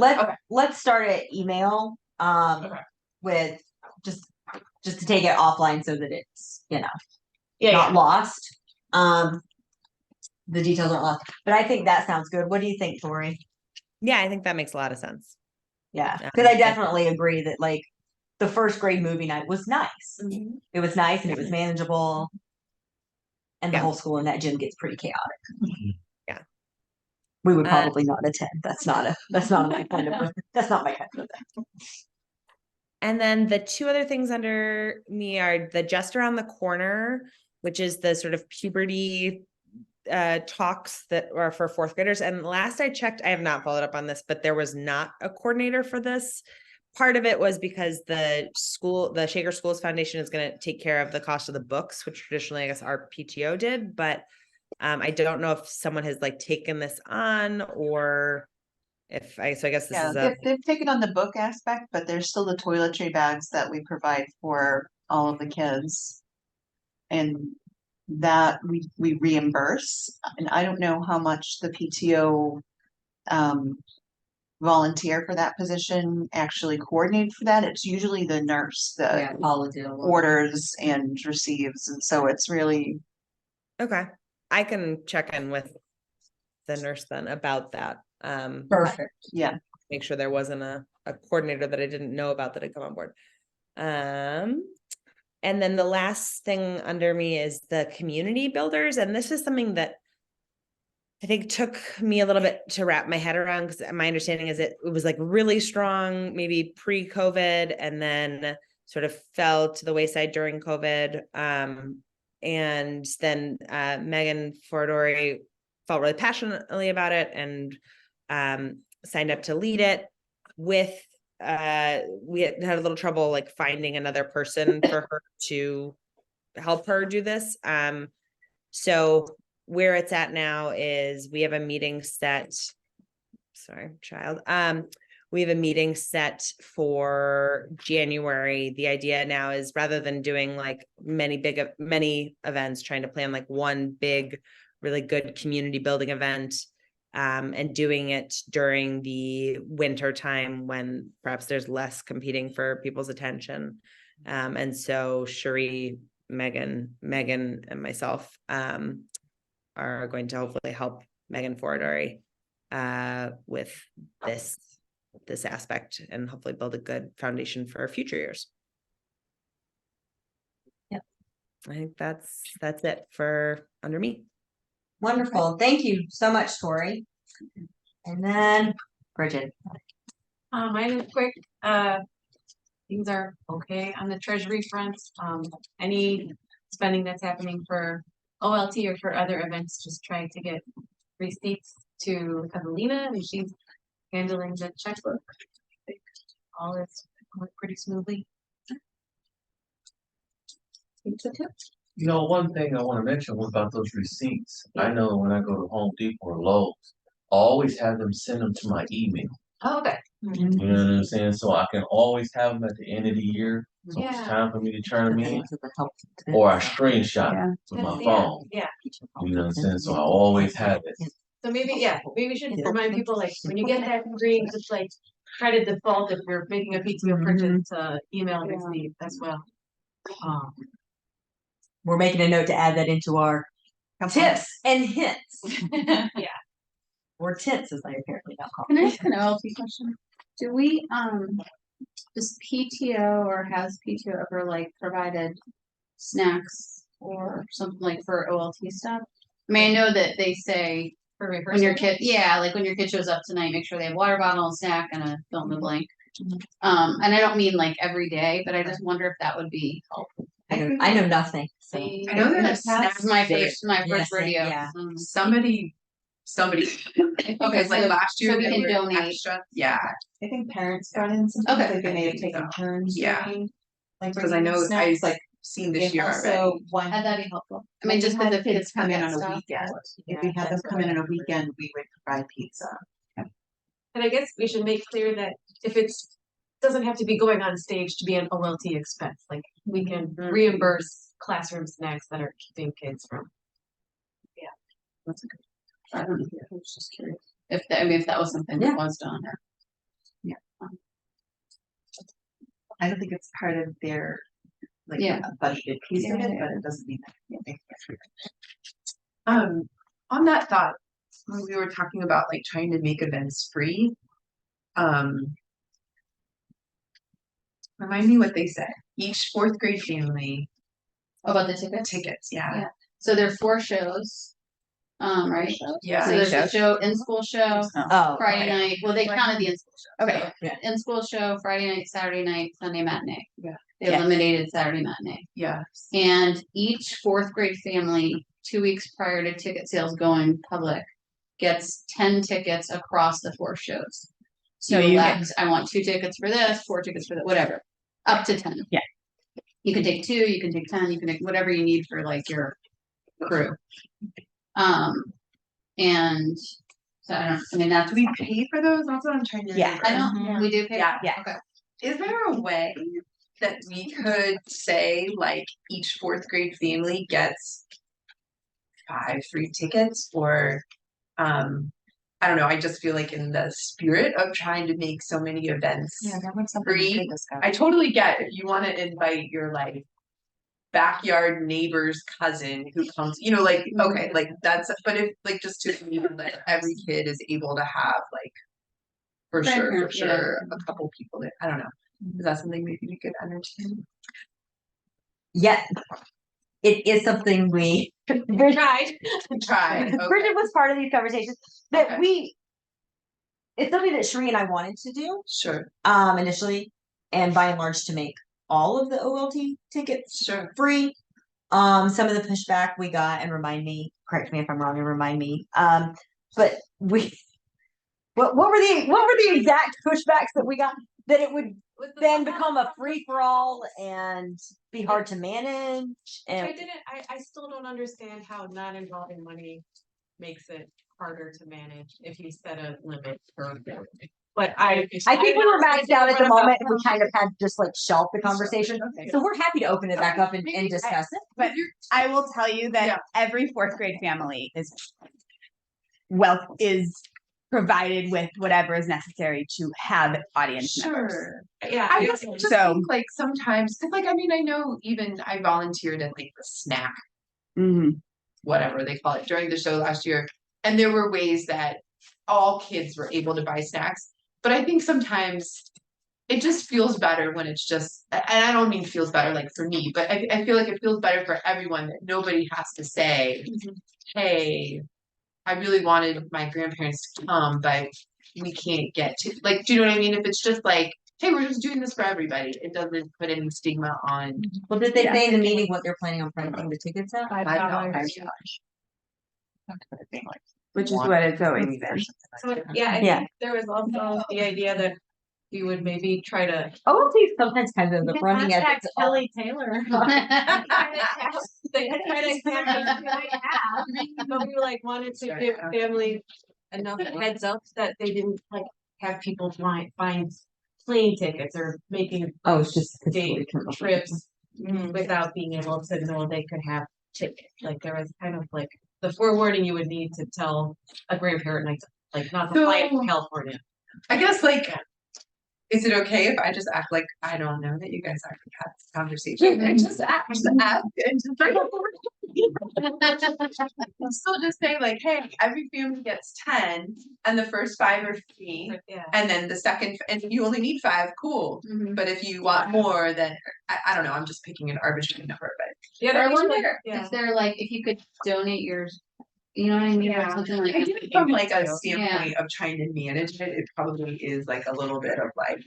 Speaker 2: Let's start at email
Speaker 8: Okay.
Speaker 2: with just to take it offline so that it's
Speaker 8: Yeah,
Speaker 2: not lost. The details aren't lost. But I think that sounds good. What do you think, Tori?
Speaker 7: Yeah, I think that makes a lot of sense.
Speaker 2: Yeah.
Speaker 7: Yeah.
Speaker 2: Because I definitely agree that like the first grade movie night was nice. It was nice and it was manageable. And the
Speaker 7: Yeah.
Speaker 2: whole school in that gym gets pretty chaotic.
Speaker 7: Yeah.
Speaker 2: We would probably not attend. That's not my kind of that's not my kind of thing.
Speaker 7: And then the two other things under me are the Just Around the Corner, which is the sort of puberty talks that are for fourth graders. And last I checked, I have not followed up on this, but there was not a coordinator for this. Part of it was because the Shaker Schools Foundation is going to take care of the cost of the books, which traditionally I guess our PTO did, but I don't know if someone has like taken this on or I guess this is
Speaker 1: they've taken on the book aspect, but there's still the toiletry bags that we provide for all of the kids. And that we reimburse. And I don't know how much the PTO volunteer for that position actually coordinated for that. It's usually the nurse that orders and receives. And so it's really
Speaker 7: okay. I can check in with the nurse then about that.
Speaker 2: Perfect.
Speaker 1: Yeah.
Speaker 7: Make sure there wasn't a coordinator that I didn't know about that had come on board. And then the last thing under me is the community builders. And this is something that I think took me a little bit to wrap my head around, because my understanding is it was like really strong, maybe pre-COVID, and then sort of fell to the wayside during COVID. And then Megan Foradori felt really passionately about it and signed up to lead it. With we had a little trouble like finding another person for her to help her do this. So where it's at now is we have a meeting set. We have a meeting set for January. The idea now is rather than doing like many events, trying to plan like one big, really good community building event, and doing it during the winter time when perhaps there's less competing for people's attention. And so Sheree, Megan, and myself are going to hopefully help Megan Foradori with this aspect and hopefully build a good foundation for future years.
Speaker 2: Yep.
Speaker 7: I think that's it for under me.
Speaker 2: Wonderful. Thank you so much, Tori. And then Bridget.
Speaker 10: Mine is quick. Things are okay on the treasury front. Any spending that's happening for OLT or for other events, just trying to get receipts to Evelina and she's handling the checkbook. I think all is going pretty smoothly.
Speaker 5: You know, one thing I want to mention was about those receipts. I know when I go to Home Depot or Lowe's, I always have them send them to my email.
Speaker 10: Oh, okay.
Speaker 5: You know what I'm saying? So I can always have them at the end of the year. So it's
Speaker 10: Yeah.
Speaker 5: time for me to turn them in, or I screenshot
Speaker 6: Yeah.
Speaker 5: with my
Speaker 10: Yeah.
Speaker 5: phone.
Speaker 10: Yeah.
Speaker 5: You know what I'm saying? So I always have it.
Speaker 10: So maybe we should remind people like when you get that green, just like try to default if you're making a PTO purchase to email receipt as well.
Speaker 2: We're making a note to add that into our tips and hints.
Speaker 10: Yeah.
Speaker 2: Or tips, as I apparently now call
Speaker 6: Can I
Speaker 2: them.
Speaker 6: ask an OLT question? Do we, does PTO or has PTO ever like provided snacks or something like for OLT stuff? I mean, I know that they say
Speaker 10: For
Speaker 6: when your
Speaker 10: rehearsal.
Speaker 6: kid, yeah, like when your kid shows up tonight, make sure they have water bottle, a snack, and a fill in the blank. And I don't mean like every day, but I just wonder if that would be helpful.
Speaker 2: I know nothing. So.
Speaker 9: I know that
Speaker 6: This
Speaker 9: snacks,
Speaker 6: is my first
Speaker 2: Yes,
Speaker 6: rodeo.
Speaker 2: yeah.
Speaker 9: somebody, okay,
Speaker 6: so-
Speaker 9: like last year
Speaker 6: so we
Speaker 9: they
Speaker 6: can
Speaker 9: were
Speaker 6: donate.
Speaker 9: extra, yeah,
Speaker 1: I think parents brought in sometimes,
Speaker 6: Okay.
Speaker 1: like they may have
Speaker 9: I think
Speaker 1: taken
Speaker 9: so.
Speaker 1: turns.
Speaker 9: Yeah.
Speaker 1: doing, like
Speaker 9: because I know
Speaker 1: bringing snacks,
Speaker 9: I've seen this
Speaker 1: and
Speaker 9: year
Speaker 1: also
Speaker 9: already.
Speaker 1: one.
Speaker 6: That'd be helpful. I
Speaker 1: when
Speaker 6: mean,
Speaker 1: we
Speaker 6: just
Speaker 1: had
Speaker 6: because the kids
Speaker 1: come in
Speaker 6: forget
Speaker 1: on a
Speaker 6: stuff.
Speaker 1: weekend, if
Speaker 10: Yeah,
Speaker 1: we had them
Speaker 10: that's
Speaker 1: come in
Speaker 10: what
Speaker 1: on a weekend, we would provide pizza.
Speaker 10: And I guess we should make clear that if doesn't have to be going on stage to be an OLT expense, like we can reimburse classroom snacks that are keeping kids from.
Speaker 6: That's a good. I don't know. I was just curious if that was something that was done.
Speaker 1: I don't think it's part of their, like,
Speaker 6: Yeah.
Speaker 1: a budgeted piece of it,
Speaker 6: Yeah.
Speaker 1: but it doesn't mean that.
Speaker 9: On that thought, when we were talking about like trying to make events free, remind me what they said. Each fourth grade family
Speaker 6: About the tickets.
Speaker 9: tickets, yeah.
Speaker 6: Yeah. So there are 4 shows. Right.
Speaker 9: Yeah.
Speaker 6: So there's a show, in-school show,
Speaker 2: Oh,
Speaker 6: Friday
Speaker 2: okay.
Speaker 6: night. Well, they counted the in-school show.
Speaker 2: Okay,
Speaker 6: So,
Speaker 2: yeah.
Speaker 6: in-school show, Friday night, Saturday night, Sunday matinee.
Speaker 9: Yeah.
Speaker 6: They
Speaker 2: Yeah.
Speaker 6: eliminated Saturday matinee.
Speaker 9: Yeah.
Speaker 6: And each 4th grade family, 2 weeks prior to ticket sales going public, gets 10 tickets across the 4 shows. So you elect, I want 2 tickets for this, 4 tickets for that, whatever, up to 10.
Speaker 7: Yeah.
Speaker 6: You can take 2, you can take 10, you can take whatever you need for like your crew. And so I mean, that's,
Speaker 9: Do we pay for those? That's what I'm trying to
Speaker 7: Yeah.
Speaker 9: remember.
Speaker 6: I don't, we do pay.
Speaker 9: Yeah.
Speaker 7: Yeah.
Speaker 6: Okay.
Speaker 9: Is there a way that we could say like each fourth grade family gets 5 free tickets or I don't know, I just feel like in the spirit of trying to make so many events
Speaker 1: that was something we
Speaker 9: free.
Speaker 1: could discuss.
Speaker 9: I totally get if you want to invite your like backyard neighbor's cousin who comes, you know, like okay, like that's but if like just to that every kid is able to have like for
Speaker 6: Grandparents,
Speaker 9: sure a couple people that I don't know. Is that something maybe we could entertain?
Speaker 2: Yeah, it is something we
Speaker 10: Tried.
Speaker 9: Try. Okay.
Speaker 2: Bridget was part of these conversations that
Speaker 9: Okay.
Speaker 2: it's something that Sheree and I wanted to do
Speaker 9: Sure.
Speaker 2: initially, and by and large to make all of the OLT tickets
Speaker 9: Sure.
Speaker 2: free. Some of the pushback we got, and correct me if I'm wrong and remind me. But what were the exact pushbacks that we got? That it would then become a free for all and be hard to manage. And
Speaker 10: I still don't understand how not involving money makes it harder to manage if you set a limit for. But I
Speaker 2: think we were maxed out at the moment, and we kind of had just like shelved the conversation.
Speaker 10: Okay.
Speaker 2: So we're happy to open it back up and discuss it.
Speaker 6: But I will tell you that every 4th grade family is provided with whatever is necessary to have audience members.
Speaker 9: Sure.
Speaker 10: Yeah.
Speaker 9: I just think
Speaker 6: So-
Speaker 9: like sometimes because like I mean I know even I volunteered at like the snack whatever they call it during the show last year, and there were ways that all kids were able to buy snacks. But I think sometimes it just feels better when it's just, and I don't mean feels better like for me, but I feel like it feels better for everyone that nobody has to say, hey, I really wanted my grandparents to come, but we can't get to, like, do you know what I mean? If it's just like, hey, we're just doing this for everybody, it doesn't put any stigma on.
Speaker 2: Well, did they say in the meeting what they're planning on printing the tickets at?
Speaker 9: $5.
Speaker 6: Which is what it's always been.
Speaker 10: So, yeah, I
Speaker 2: Yeah.
Speaker 10: think there was also the idea that you would maybe try to.
Speaker 2: Oh, see, sometimes kind of the fronting as it's all.
Speaker 10: Kelly Taylor. They try to but we like wanted to give families enough heads up that they didn't like have people find plane tickets or making
Speaker 2: Oh, it's just.
Speaker 10: day trips without being able to know they could have tickets. Like there was kind of like the forewarning you would need to tell a grandparent like not to fly to California.
Speaker 9: I guess like, is it okay if I just act like I don't know that you guys already had this conversation and just ask and just bring up still just say like, hey, every family gets 10 and the first 5 are free.
Speaker 10: Yeah.
Speaker 9: And then the second, and you only need 5, cool. But if you want more, then I don't know, I'm just picking an arbitrary number, but
Speaker 10: Yeah,
Speaker 3: I
Speaker 10: that was
Speaker 3: wonder
Speaker 10: like,
Speaker 3: if they're like, if you could donate yours, you know what I mean, or something like
Speaker 9: I
Speaker 3: that.
Speaker 9: think from like a standpoint of trying to manage it, it probably is like a little bit of like,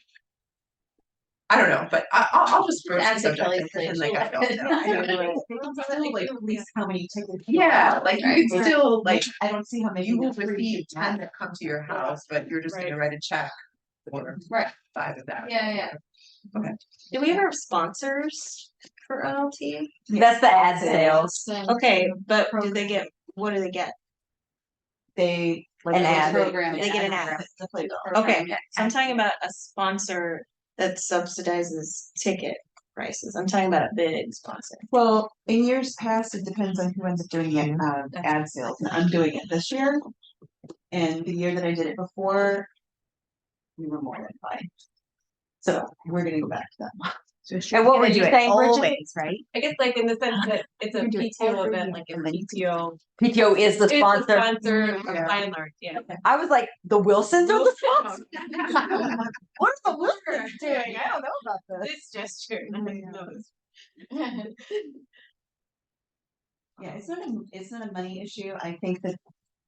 Speaker 9: I don't know, but I'll just broach
Speaker 3: Add
Speaker 9: the
Speaker 3: to
Speaker 9: subject
Speaker 3: Kelly's
Speaker 9: and pretend
Speaker 3: plate.
Speaker 9: like I don't know. I don't know.
Speaker 1: Like, at least how many tickets?
Speaker 9: Yeah, like you could still like,
Speaker 1: I don't see how many.
Speaker 9: you will receive 10 that come to your house, but you're just gonna write a check for
Speaker 3: Right.
Speaker 9: 5 of that.
Speaker 3: Yeah.
Speaker 11: Do we ever have sponsors for OLT?
Speaker 2: That's the ad sales.
Speaker 3: So-
Speaker 11: Okay, but do they get, what do they get?
Speaker 2: They,
Speaker 11: Like
Speaker 2: an
Speaker 11: a
Speaker 2: ad.
Speaker 3: program.
Speaker 11: They get an ad. Okay, so I'm talking about a sponsor that subsidizes ticket prices. I'm talking about a big sponsor.
Speaker 1: Well, in years past, it depends on who ends up doing it, ad sales, and I'm doing it this year. And the year that I did it before, we were more than fine. So we're gonna go back to that.
Speaker 2: And what were you saying, Bridget?
Speaker 6: Always, right?
Speaker 10: I guess like in the sense that it's a
Speaker 1: We do it
Speaker 10: PTO
Speaker 1: every
Speaker 10: event,
Speaker 1: year
Speaker 10: like a
Speaker 1: for many
Speaker 10: PTO
Speaker 2: PTO is the
Speaker 10: is the
Speaker 2: sponsor.
Speaker 10: sponsor of
Speaker 1: Yeah.
Speaker 10: by and large, yeah.
Speaker 2: I was like, the Wilsons are the sponsor?
Speaker 10: Wilsons.
Speaker 2: What are the Wilsons doing? I don't know about this.
Speaker 10: This gesture.
Speaker 1: Yeah, it's not a money issue. I think that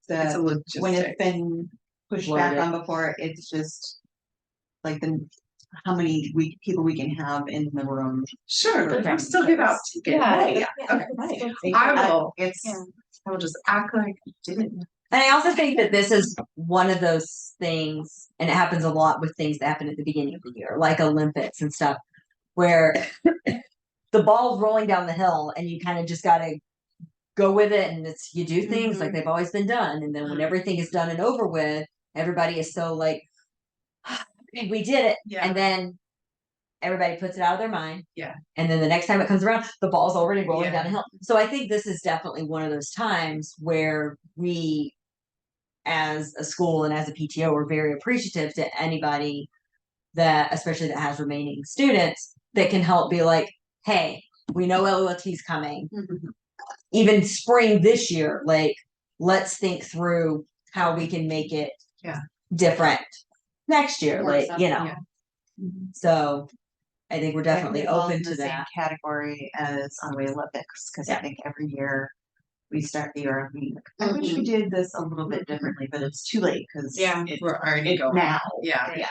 Speaker 9: It's a
Speaker 1: the, when
Speaker 9: logistic.
Speaker 1: it's been pushed back on before, it's just like how many people we can have in the room.
Speaker 9: Sure, but
Speaker 1: Okay.
Speaker 9: we still give out tickets.
Speaker 10: Yeah.
Speaker 9: Right, yeah, okay. I will,
Speaker 1: It's,
Speaker 9: I will just act like I didn't.
Speaker 2: And I also think that this is one of those things, and it happens a lot with things that happen at the beginning of the year, like Olympics and stuff, where the ball's rolling down the hill and you kind of just gotta go with it, and it's you do things like they've always been done, and then when everything is done and over with, everybody is so like, we did it,
Speaker 9: Yeah.
Speaker 2: and then everybody puts it out of their mind.
Speaker 9: Yeah.
Speaker 2: And then the next time it comes around, the ball's already rolling
Speaker 9: Yeah.
Speaker 2: down the hill. So I think this is definitely one of those times where we, as a school and as a PTO, are very appreciative to anybody that, especially that has remaining students, that can help be like, hey, we know LOLT's coming. Even spring this year, like, let's think through how we can make it different next year,
Speaker 3: More
Speaker 2: like, you know.
Speaker 3: something,
Speaker 2: So I think we're definitely
Speaker 1: it falls
Speaker 2: open
Speaker 1: in
Speaker 2: to
Speaker 1: the same
Speaker 2: that.
Speaker 1: category as Onaway Olympics, because I
Speaker 2: Yeah.
Speaker 1: think every year we start the year and we, I wish we did this a little bit differently, but it's too late, because
Speaker 10: Yeah.
Speaker 9: We're already going.
Speaker 1: now.
Speaker 9: Yeah.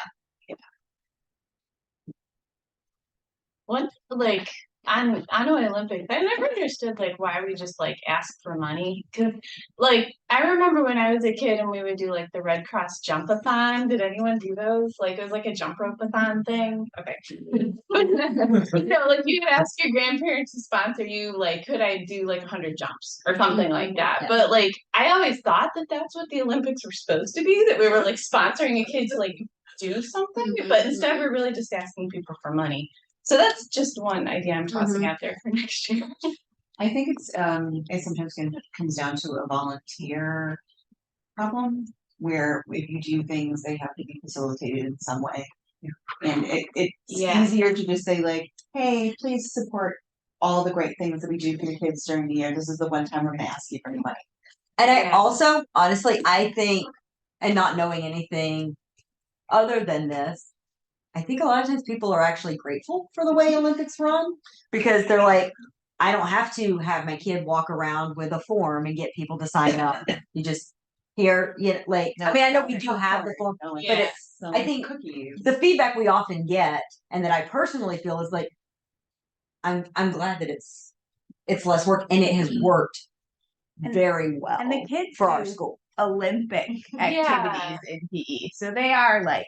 Speaker 8: What, like, on Onaway Olympics, I never understood like why we just like ask for money. Cause like I remember when I was a kid and we would do like the Red Cross jump-a-thon. Did anyone do those? Like it was like a jump rope-a-thon thing. Okay. No, like you could ask your grandparents to sponsor you, like, could I do like 100 jumps or something like that?
Speaker 2: Yeah.
Speaker 8: But like I always thought that that's what the Olympics were supposed to be, that we were like sponsoring a kid to like do something, but instead we're really just asking people for money. So that's just one idea I'm tossing out there for next year.
Speaker 1: I think it sometimes comes down to a volunteer problem, where if you do things, they have to be facilitated in some way. And it's
Speaker 8: Yeah.
Speaker 1: easier to just say like, hey, please support all the great things that we do for your kids during the year. This is the one time we're gonna ask you for any money.
Speaker 2: And I
Speaker 8: Yeah.
Speaker 2: also, honestly, I think, and not knowing anything other than this, I think a lot of times people are actually grateful for the way Olympics run, because they're like, I don't have to have my kid walk around with a form and get people to sign up. You just here, you know, like, I mean, I know we do have the form, but it's, I think the feedback we often get, and that I personally feel is like, I'm glad that it's less work, and it has worked very well.
Speaker 6: And the kids
Speaker 2: for our
Speaker 6: do
Speaker 2: school.
Speaker 6: Olympic activities in PE, so they are like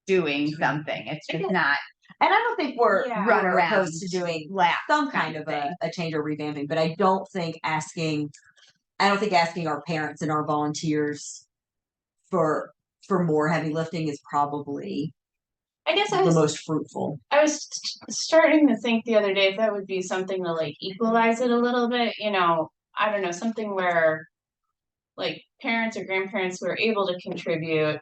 Speaker 6: doing something. It's just not
Speaker 2: And I don't think we're
Speaker 6: run
Speaker 2: we're
Speaker 6: around
Speaker 2: opposed to doing
Speaker 6: lap
Speaker 2: some kind of a change or revamping, but I don't think asking our parents and our volunteers for more heavy lifting is probably
Speaker 8: I guess
Speaker 2: the most fruitful.
Speaker 8: I was starting to think the other day if that would be something to like equalize it a little bit, you know, I don't know, something where like parents or grandparents who are able to contribute,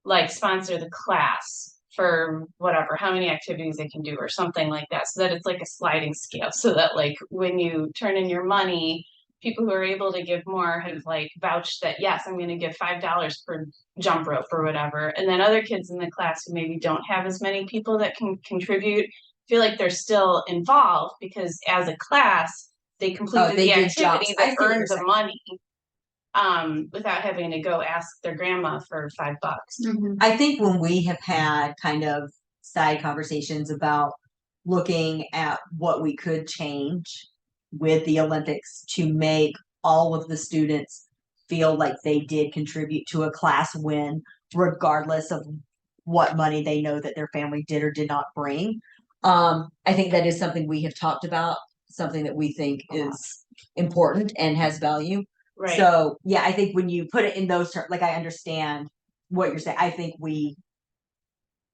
Speaker 8: like sponsor the class for whatever, how many activities they can do or something like that, so that it's like a sliding scale, so that like when you turn in your money, people who are able to give more have like vouched that, yes, I'm going to give $5 per jump rope or whatever. And then other kids in the class who maybe don't have as many people that can contribute feel like they're still involved because as a class, they completed
Speaker 2: they
Speaker 8: the
Speaker 2: did
Speaker 8: activity
Speaker 2: jumps. I
Speaker 8: that
Speaker 2: see what
Speaker 8: earned
Speaker 2: you're
Speaker 8: the
Speaker 2: saying.
Speaker 8: money without having to go ask their grandma for $5.
Speaker 2: I think when we have had kind of side conversations about looking at what we could change with the Olympics to make all of the students feel like they did contribute to a class win, regardless of what money they know that their family did or did not bring. I think that is something we have talked about, something that we think is important and has value.
Speaker 8: Right.
Speaker 2: So yeah, I think when you put it in those terms, like I understand what you're saying. I think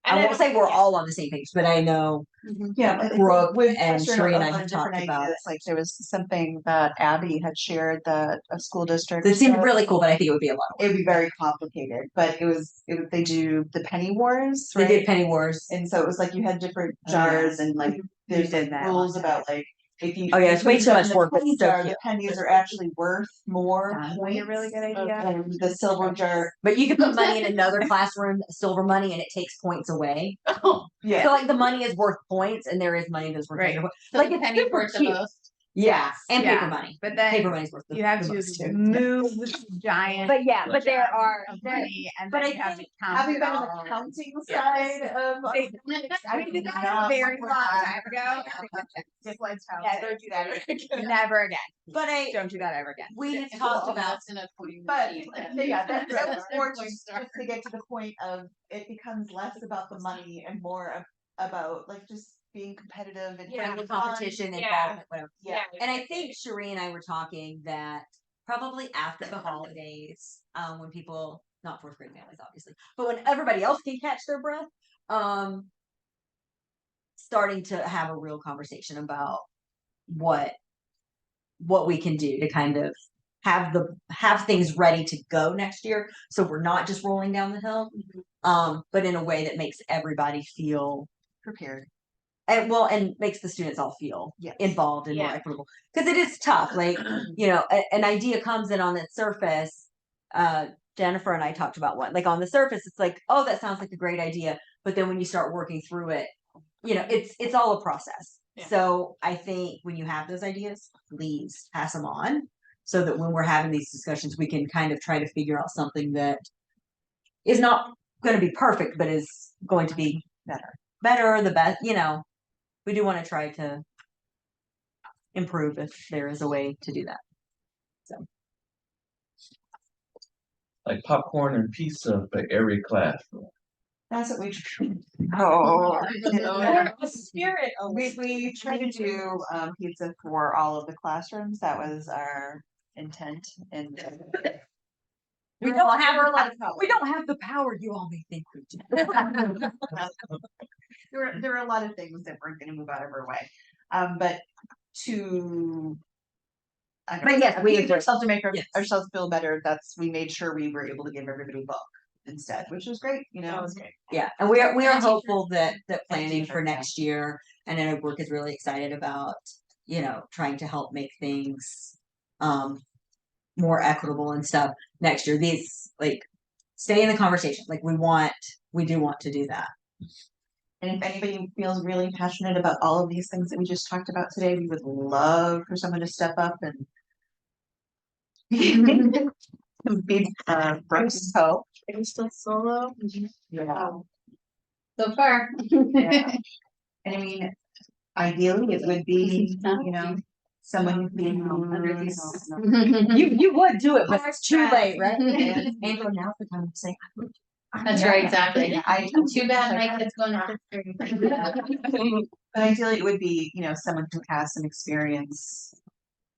Speaker 2: I won't say we're all on the same page, but I know
Speaker 1: Yeah, but I think
Speaker 2: Brooke
Speaker 1: with
Speaker 2: and
Speaker 1: Sure,
Speaker 2: Sheree and
Speaker 1: a
Speaker 2: I
Speaker 1: lot
Speaker 2: have
Speaker 1: of different
Speaker 2: talked about
Speaker 1: ideas, like there was something that Abby had shared that a school district.
Speaker 2: it seemed
Speaker 1: does.
Speaker 2: really cool, but I think it would be a lot of work.
Speaker 1: It'd be very complicated, but they do the penny wars,
Speaker 2: They
Speaker 1: right?
Speaker 2: did penny wars.
Speaker 1: And so it was like you had different
Speaker 2: Oh, yeah.
Speaker 1: jars and like there's
Speaker 6: did
Speaker 1: like
Speaker 6: that
Speaker 1: rules
Speaker 6: one.
Speaker 1: about like if you
Speaker 2: Oh, yeah, it's way
Speaker 1: put
Speaker 2: too much
Speaker 1: in the
Speaker 2: work, but
Speaker 1: penny
Speaker 2: so
Speaker 1: jar,
Speaker 2: cute.
Speaker 1: the pennies are actually worth more
Speaker 6: Sounds
Speaker 1: points.
Speaker 6: like a really good idea.
Speaker 1: And the silver jar,
Speaker 2: But you can put money in another classroom, silver money, and it takes points away.
Speaker 1: yeah.
Speaker 2: So like the money is worth points, and there is money that's worth
Speaker 6: Right.
Speaker 2: points.
Speaker 10: So
Speaker 2: Like
Speaker 10: the
Speaker 2: it's
Speaker 10: penny's
Speaker 2: super
Speaker 10: worth the
Speaker 2: cute.
Speaker 10: most.
Speaker 2: Yeah, and
Speaker 6: Yeah.
Speaker 2: paper money.
Speaker 6: But then
Speaker 2: Paper money's worth
Speaker 6: you have
Speaker 2: the
Speaker 6: to
Speaker 2: most too.
Speaker 6: move this giant.
Speaker 2: But yeah, but there are
Speaker 6: of money, and
Speaker 2: but
Speaker 6: then
Speaker 2: I
Speaker 6: you have to
Speaker 2: think
Speaker 6: count
Speaker 1: Having
Speaker 6: it
Speaker 1: been on
Speaker 6: all.
Speaker 1: the counting side of
Speaker 6: I did that a very long time ago. Just like never do that again. Never again.
Speaker 2: But
Speaker 6: Don't do that ever again.
Speaker 2: we have talked about
Speaker 1: But yeah, that's more just to get to the point of it becomes less about the money and more about like just being competitive and
Speaker 2: yeah,
Speaker 1: having
Speaker 2: the
Speaker 1: fun.
Speaker 2: competition,
Speaker 8: Yeah.
Speaker 2: involvement, whatever.
Speaker 1: Yeah.
Speaker 2: And I think Sheree and I were talking that probably after the holidays, when people, not fourth grade families, obviously, but when everybody else can catch their breath, starting to have a real conversation about what we can do to kind of have things ready to go next year, so we're not just rolling down the hill, but in a way that makes everybody feel
Speaker 1: Prepared.
Speaker 2: and makes the students all feel
Speaker 1: Yes.
Speaker 2: involved and more
Speaker 8: Yeah.
Speaker 2: equitable, because it is tough. Like, you know, an idea comes in on its surface. Jennifer and I talked about one, like on the surface it's like, oh, that sounds like a great idea, but then when you start working through it, you know, it's all a process.
Speaker 8: Yeah.
Speaker 2: So I think when you have those ideas, please pass them on, so that when we're having these discussions we can kind of try to figure out something that is not going to be perfect, but is going to be better, the best, you know. We do want to try to improve if there is a way to do that. So
Speaker 5: Like popcorn and pizza for every classroom.
Speaker 1: That's what we
Speaker 11: Spirit.
Speaker 1: we try to do pizza for all of the classrooms. That was our intent, and
Speaker 2: we don't have the power you all may think we do.
Speaker 1: there were a lot of things that weren't going to move out of our way, but to
Speaker 2: But yes, we
Speaker 1: please ourselves to make
Speaker 2: Yes.
Speaker 1: ourselves feel better. We made sure we were able to give everybody a book instead, which was great. You know,
Speaker 8: That was great.
Speaker 2: Yeah, and we are
Speaker 11: And a
Speaker 2: hopeful that planning
Speaker 1: teacher,
Speaker 2: for
Speaker 1: yeah.
Speaker 2: next year, and I know Brooke is really excited about, you know, trying to help make things more equitable and stuff next year. These, like, stay in the conversation. Like, we do want to do that.
Speaker 1: and if anybody feels really passionate about all of these things that we just talked about today, we would love for someone to step up and Be, Brooks Hope.
Speaker 10: Are you still solo?
Speaker 1: Yeah.
Speaker 3: So far.
Speaker 1: Yeah. And I mean, ideally, it would be, you know, someone who'd be under these.
Speaker 2: You would do it, but it's too late, right?
Speaker 1: Yeah.
Speaker 2: Andrew, now's the time to say.
Speaker 3: That's right, exactly. Too bad my
Speaker 1: Like,
Speaker 3: kid's going to fifth grade.
Speaker 1: but ideally, it would be, you know, someone who has some experience,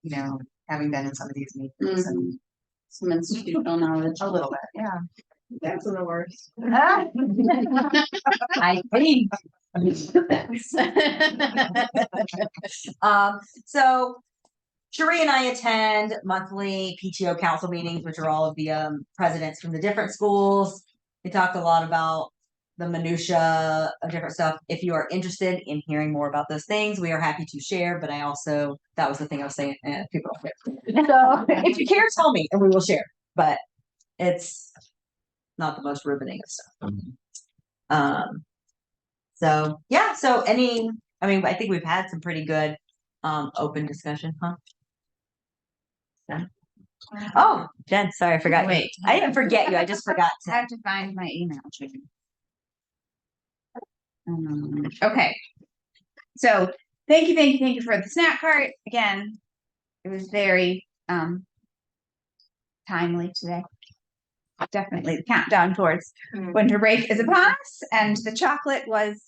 Speaker 1: you know, having been in some of these meetings and
Speaker 3: Some institutional knowledge.
Speaker 1: a little bit, yeah.
Speaker 10: That's the worst.
Speaker 2: I think. So Sheree and I attend monthly PTO council meetings, which are all of the presidents from the different schools. We talked a lot about the minutia of different stuff. If you are interested in hearing more about those things, we are happy to share. But I also, that was the thing I was saying, people don't care. So if you care, tell me and we will share. But it's not the most riveting of stuff. So yeah, so I mean, I think we've had some pretty good open discussion, huh? Yeah. Oh, Jen, sorry, I forgot.
Speaker 6: Wait.
Speaker 2: I didn't forget you. I just forgot
Speaker 6: I
Speaker 2: to.
Speaker 6: have to find my email. Okay. So thank you for the snap cart. Again, it was very timely today. Definitely the countdown towards winter break is upon us, and the chocolate was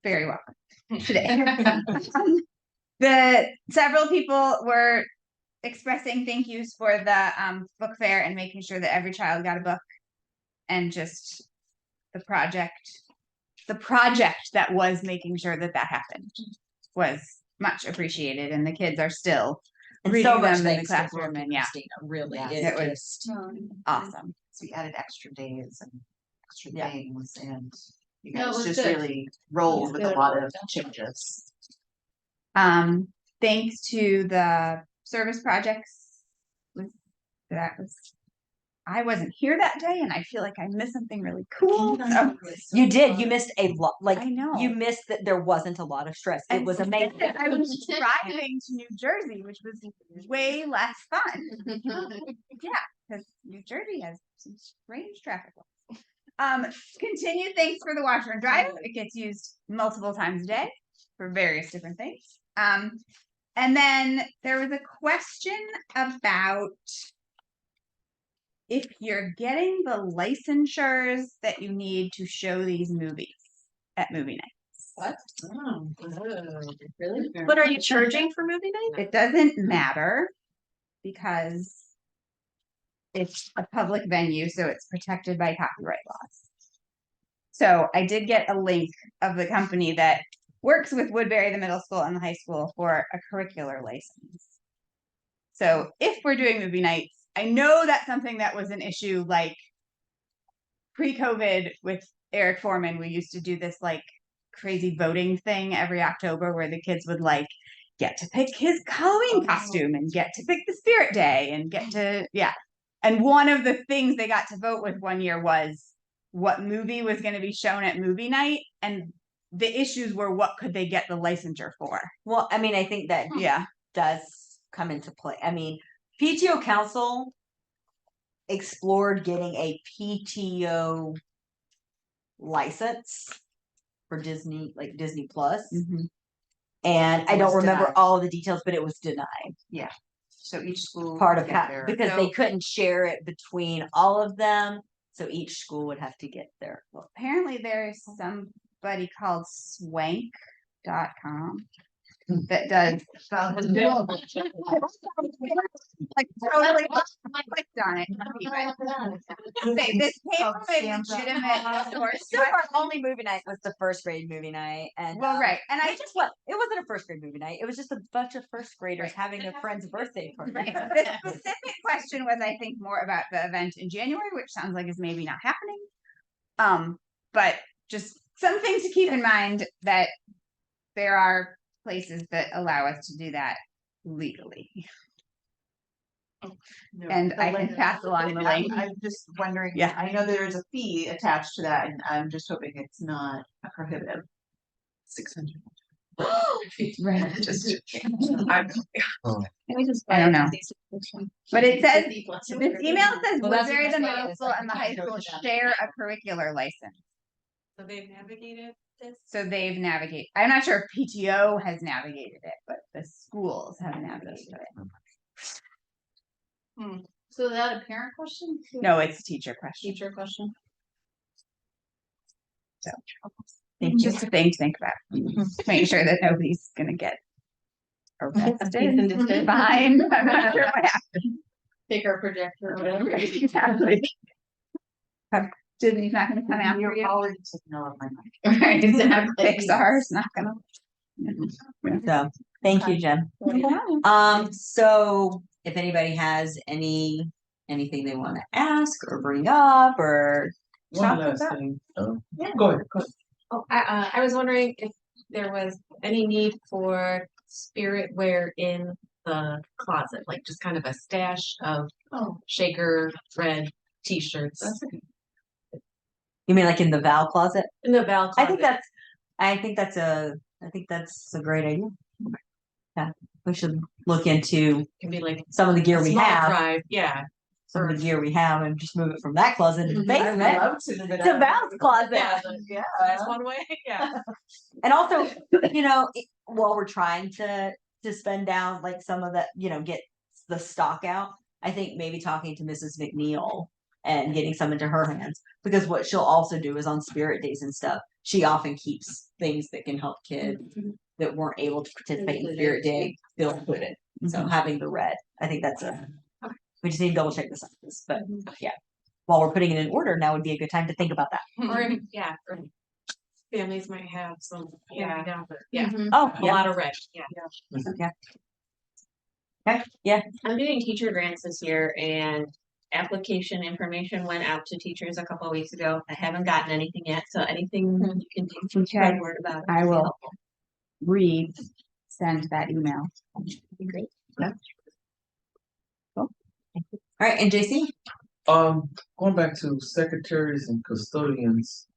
Speaker 6: very welcome today. Several people were expressing thank yous for the book fair and making sure that every child got a book, and just the project that was making sure that happened was much appreciated, and the kids are still
Speaker 2: And
Speaker 6: reading
Speaker 2: so much
Speaker 6: them in the
Speaker 2: thanks to
Speaker 6: classroom,
Speaker 2: Brooke
Speaker 6: and yeah,
Speaker 2: Christina, really,
Speaker 1: Yeah,
Speaker 2: it
Speaker 6: it was
Speaker 2: just
Speaker 6: awesome.
Speaker 1: So we added extra days and extra
Speaker 2: Yeah.
Speaker 1: things, and you
Speaker 3: No, it
Speaker 1: guys
Speaker 3: was
Speaker 1: just
Speaker 3: good.
Speaker 1: really rolled with a lot of changes.
Speaker 6: Thanks to the service projects. I wasn't here that day, and I feel like I missed something really cool. So
Speaker 2: you did. You missed a lot. Like
Speaker 6: I know.
Speaker 2: you missed that there wasn't a lot of stress. It was amazing.
Speaker 6: I was driving to New Jersey, which was way less fun. Yeah, because New Jersey has some strange traffic laws. Continued thanks for the washer and dryer. It gets used multiple times a day for various different things. And then there was a question about if you're getting the licensures that you need to show these movies at movie nights.
Speaker 3: What? Oh, really?
Speaker 10: But are you charging for movie night?
Speaker 6: It doesn't matter because it's a public venue, so it's protected by copyright laws. So I did get a link of the company that works with Woodbury, the middle school and the high school, for a curricular license. So if we're doing movie nights, I know that's something that was an issue like pre-COVID with Eric Foreman. We used to do this like crazy voting thing every October where the kids would like get to pick his Halloween costume and get to pick the Spirit Day and get to, yeah. And one of the things they got to vote with one year was what movie was going to be shown at movie night. And the issues were what could they get the licensure for?
Speaker 2: Well, I mean, I think that does come into play. I mean, PTO Council explored getting a PTO license for Disney, like Disney Plus. And I don't remember all of the details, but it was denied.
Speaker 1: Yeah. So each school
Speaker 2: Part of
Speaker 1: get
Speaker 2: that
Speaker 1: their-
Speaker 2: because they couldn't share it between all of them. So each school would have to get their.
Speaker 6: Well, apparently there's somebody called swank.com that does like totally clicked on it. This came from a legitimate source.
Speaker 2: So our only movie night was the first grade movie night, and
Speaker 6: Well, right, and I
Speaker 2: just what it wasn't a first grade movie night. It was just a bunch of first graders having their friend's birthday party.
Speaker 6: Right. The specific question was, I think, more about the event in January, which sounds like is maybe not happening. But just some things to keep in mind that there are places that allow us to do that legally. And I can pass along the link.
Speaker 1: I'm just wondering,
Speaker 6: Yeah.
Speaker 1: I know there's a fee attached to that, and I'm just hoping it's not a prohibitive. 600.
Speaker 6: Right.
Speaker 9: Just, I'm,
Speaker 6: I don't know. But it says,
Speaker 3: This
Speaker 6: this email says
Speaker 2: Well, that's
Speaker 6: Woodbury, the
Speaker 2: what I'm
Speaker 6: middle
Speaker 2: saying,
Speaker 6: school
Speaker 2: it's
Speaker 6: and the
Speaker 2: like
Speaker 6: high
Speaker 2: we can't
Speaker 6: school
Speaker 2: do it
Speaker 6: share a curricular license.
Speaker 10: So they've navigated this.
Speaker 6: So they've navigated, I'm not sure if PTO has navigated it, but the schools have navigated it.
Speaker 3: So is that a parent question?
Speaker 6: No, it's a teacher question.
Speaker 3: Teacher question?
Speaker 6: Just a thing to think about. Make sure that nobody's gonna get arrested, fined. I'm not sure what happened.
Speaker 3: Take our projector or whatever.
Speaker 6: Exactly. Disney's not gonna come after you.
Speaker 3: Right, exactly.
Speaker 6: Pixar's not gonna.
Speaker 2: So, thank you, Jen. So if anybody has anything they want to ask or bring up or
Speaker 5: One
Speaker 2: talk
Speaker 5: last
Speaker 2: about.
Speaker 5: thing. Go ahead.
Speaker 10: Oh, I was wondering if there was any need for spirit wear in the closet, like just kind of a stash of shaker red t-shirts
Speaker 2: You mean like in the Val closet?
Speaker 10: in the Val
Speaker 2: I
Speaker 10: closet.
Speaker 2: think that's a great idea. Yeah, we should look into
Speaker 10: Can be like
Speaker 2: some of the gear
Speaker 10: a
Speaker 2: we
Speaker 10: small
Speaker 2: have,
Speaker 10: drive, yeah.
Speaker 2: some of the gear we have and just move it from that closet in the
Speaker 10: Mhm.
Speaker 2: basement to Val's closet.
Speaker 10: Yeah, that's one way, yeah.
Speaker 2: And also, while we're trying to spend down like some of that, get the stock out, I think maybe talking to Mrs. McNeil and getting some into her hands, because what she'll also do is on spirit days and stuff, she often keeps things that can help kids that weren't able to participate in spirit day, they'll put it. So having the red, I think that's we just need to double check the sizes, but yeah. While we're putting it in order, now would be a good time to think about that.
Speaker 10: Or or families might have some, yeah,
Speaker 2: Oh,
Speaker 10: a lot of red, yeah.
Speaker 2: Okay, yeah.
Speaker 8: I'm doing teacher grants this year and application information went out to teachers a couple of weeks ago. I haven't gotten anything yet, so anything you can do to spread word about it.
Speaker 6: I
Speaker 8: would be
Speaker 6: will.
Speaker 8: helpful.
Speaker 6: Send that email.
Speaker 8: Great.
Speaker 2: All right, and JC?
Speaker 5: Going back to secretaries and custodians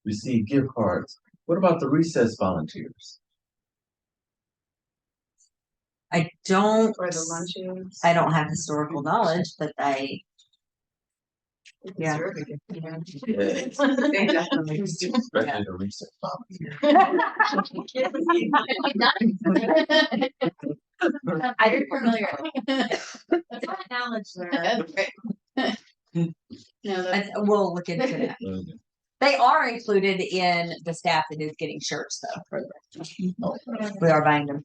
Speaker 5: receive gift cards. What about the recess volunteers?
Speaker 2: I don't.
Speaker 8: Or the lunches.
Speaker 2: I don't have historical knowledge, but yeah.
Speaker 9: they definitely do.
Speaker 5: Especially the recess volunteers.
Speaker 3: I'm familiar.
Speaker 8: Knowledge there.
Speaker 3: No, that's.
Speaker 2: We'll look into that. They are included in the staff that is getting shirts though. We are buying them.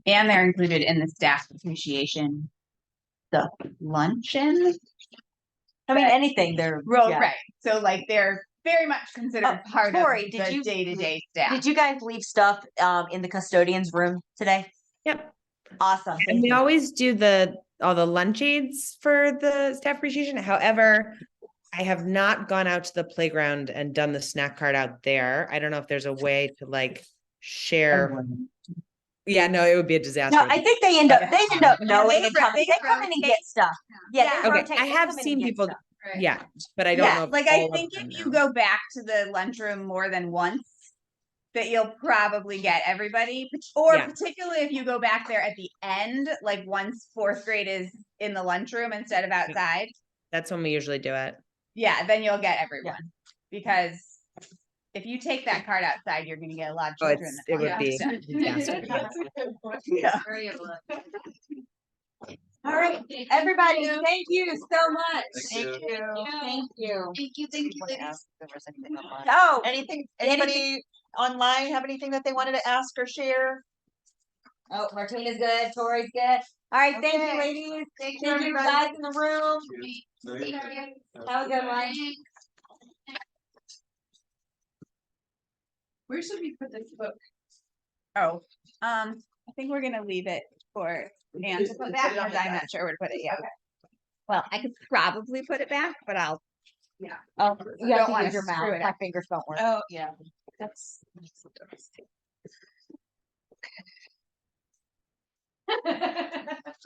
Speaker 6: And they're included in the staff appreciation. The luncheon.
Speaker 2: I mean, anything they're
Speaker 6: Right. So like they're very much considered part
Speaker 2: Tori,
Speaker 6: of
Speaker 2: did
Speaker 6: the
Speaker 2: you-
Speaker 6: day-to-day staff.
Speaker 2: Did you guys leave stuff in the custodian's room today?
Speaker 7: Yep.
Speaker 2: Awesome.
Speaker 7: And
Speaker 2: Thank
Speaker 7: we
Speaker 2: you.
Speaker 7: always do all the lunch aids for the staff appreciation. However, I have not gone out to the playground and done the snack cart out there. I don't know if there's a way to like share. Yeah, no, it would be a disaster.
Speaker 2: No, I think they end up knowing and coming. They come in and
Speaker 6: rotate.
Speaker 2: get stuff. Yeah. they
Speaker 7: Okay,
Speaker 2: rotate.
Speaker 7: I
Speaker 2: They
Speaker 7: have
Speaker 2: come in
Speaker 7: seen
Speaker 2: and get
Speaker 7: people.
Speaker 2: stuff.
Speaker 7: Yeah, but I don't know. If
Speaker 6: Like I
Speaker 7: all of
Speaker 6: think
Speaker 7: them
Speaker 6: if you
Speaker 7: know.
Speaker 6: go back to the lunchroom more than once, that you'll probably get everybody. Or
Speaker 7: Yeah.
Speaker 6: particularly if you go back there at the end, like once fourth grade is in the lunchroom instead of outside.
Speaker 7: That's when we usually do it.
Speaker 6: Yeah, then you'll get everyone. Because if you take that card outside, you're gonna get a lot of
Speaker 7: Oh,
Speaker 6: children.
Speaker 7: it would be.
Speaker 6: Yeah.
Speaker 7: a disaster.
Speaker 6: Yeah.
Speaker 2: All right, everybody, thank you so much.
Speaker 5: Thank you.
Speaker 2: Thank you.
Speaker 3: Thank you, ladies.
Speaker 2: Oh,
Speaker 11: Anything,
Speaker 2: Anything-
Speaker 11: anybody online have anything that they wanted to ask or share?
Speaker 2: oh, Martina's good. Tori's good. All right, thank you,
Speaker 11: Okay.
Speaker 2: ladies.
Speaker 11: Thank
Speaker 2: Thank you guys in the room. Have a good one.
Speaker 3: Where should we put this book?
Speaker 6: Oh, I think we're gonna leave it for Anne to put back, because I'm not sure where to put it yet. Well, I could probably put it back, but I'll.
Speaker 11: Oh, you
Speaker 6: Don't
Speaker 11: have to
Speaker 6: wanna
Speaker 11: use your
Speaker 6: screw
Speaker 11: mouse.
Speaker 6: it
Speaker 11: My
Speaker 6: up.
Speaker 11: fingers don't work.
Speaker 3: Oh, yeah. That's.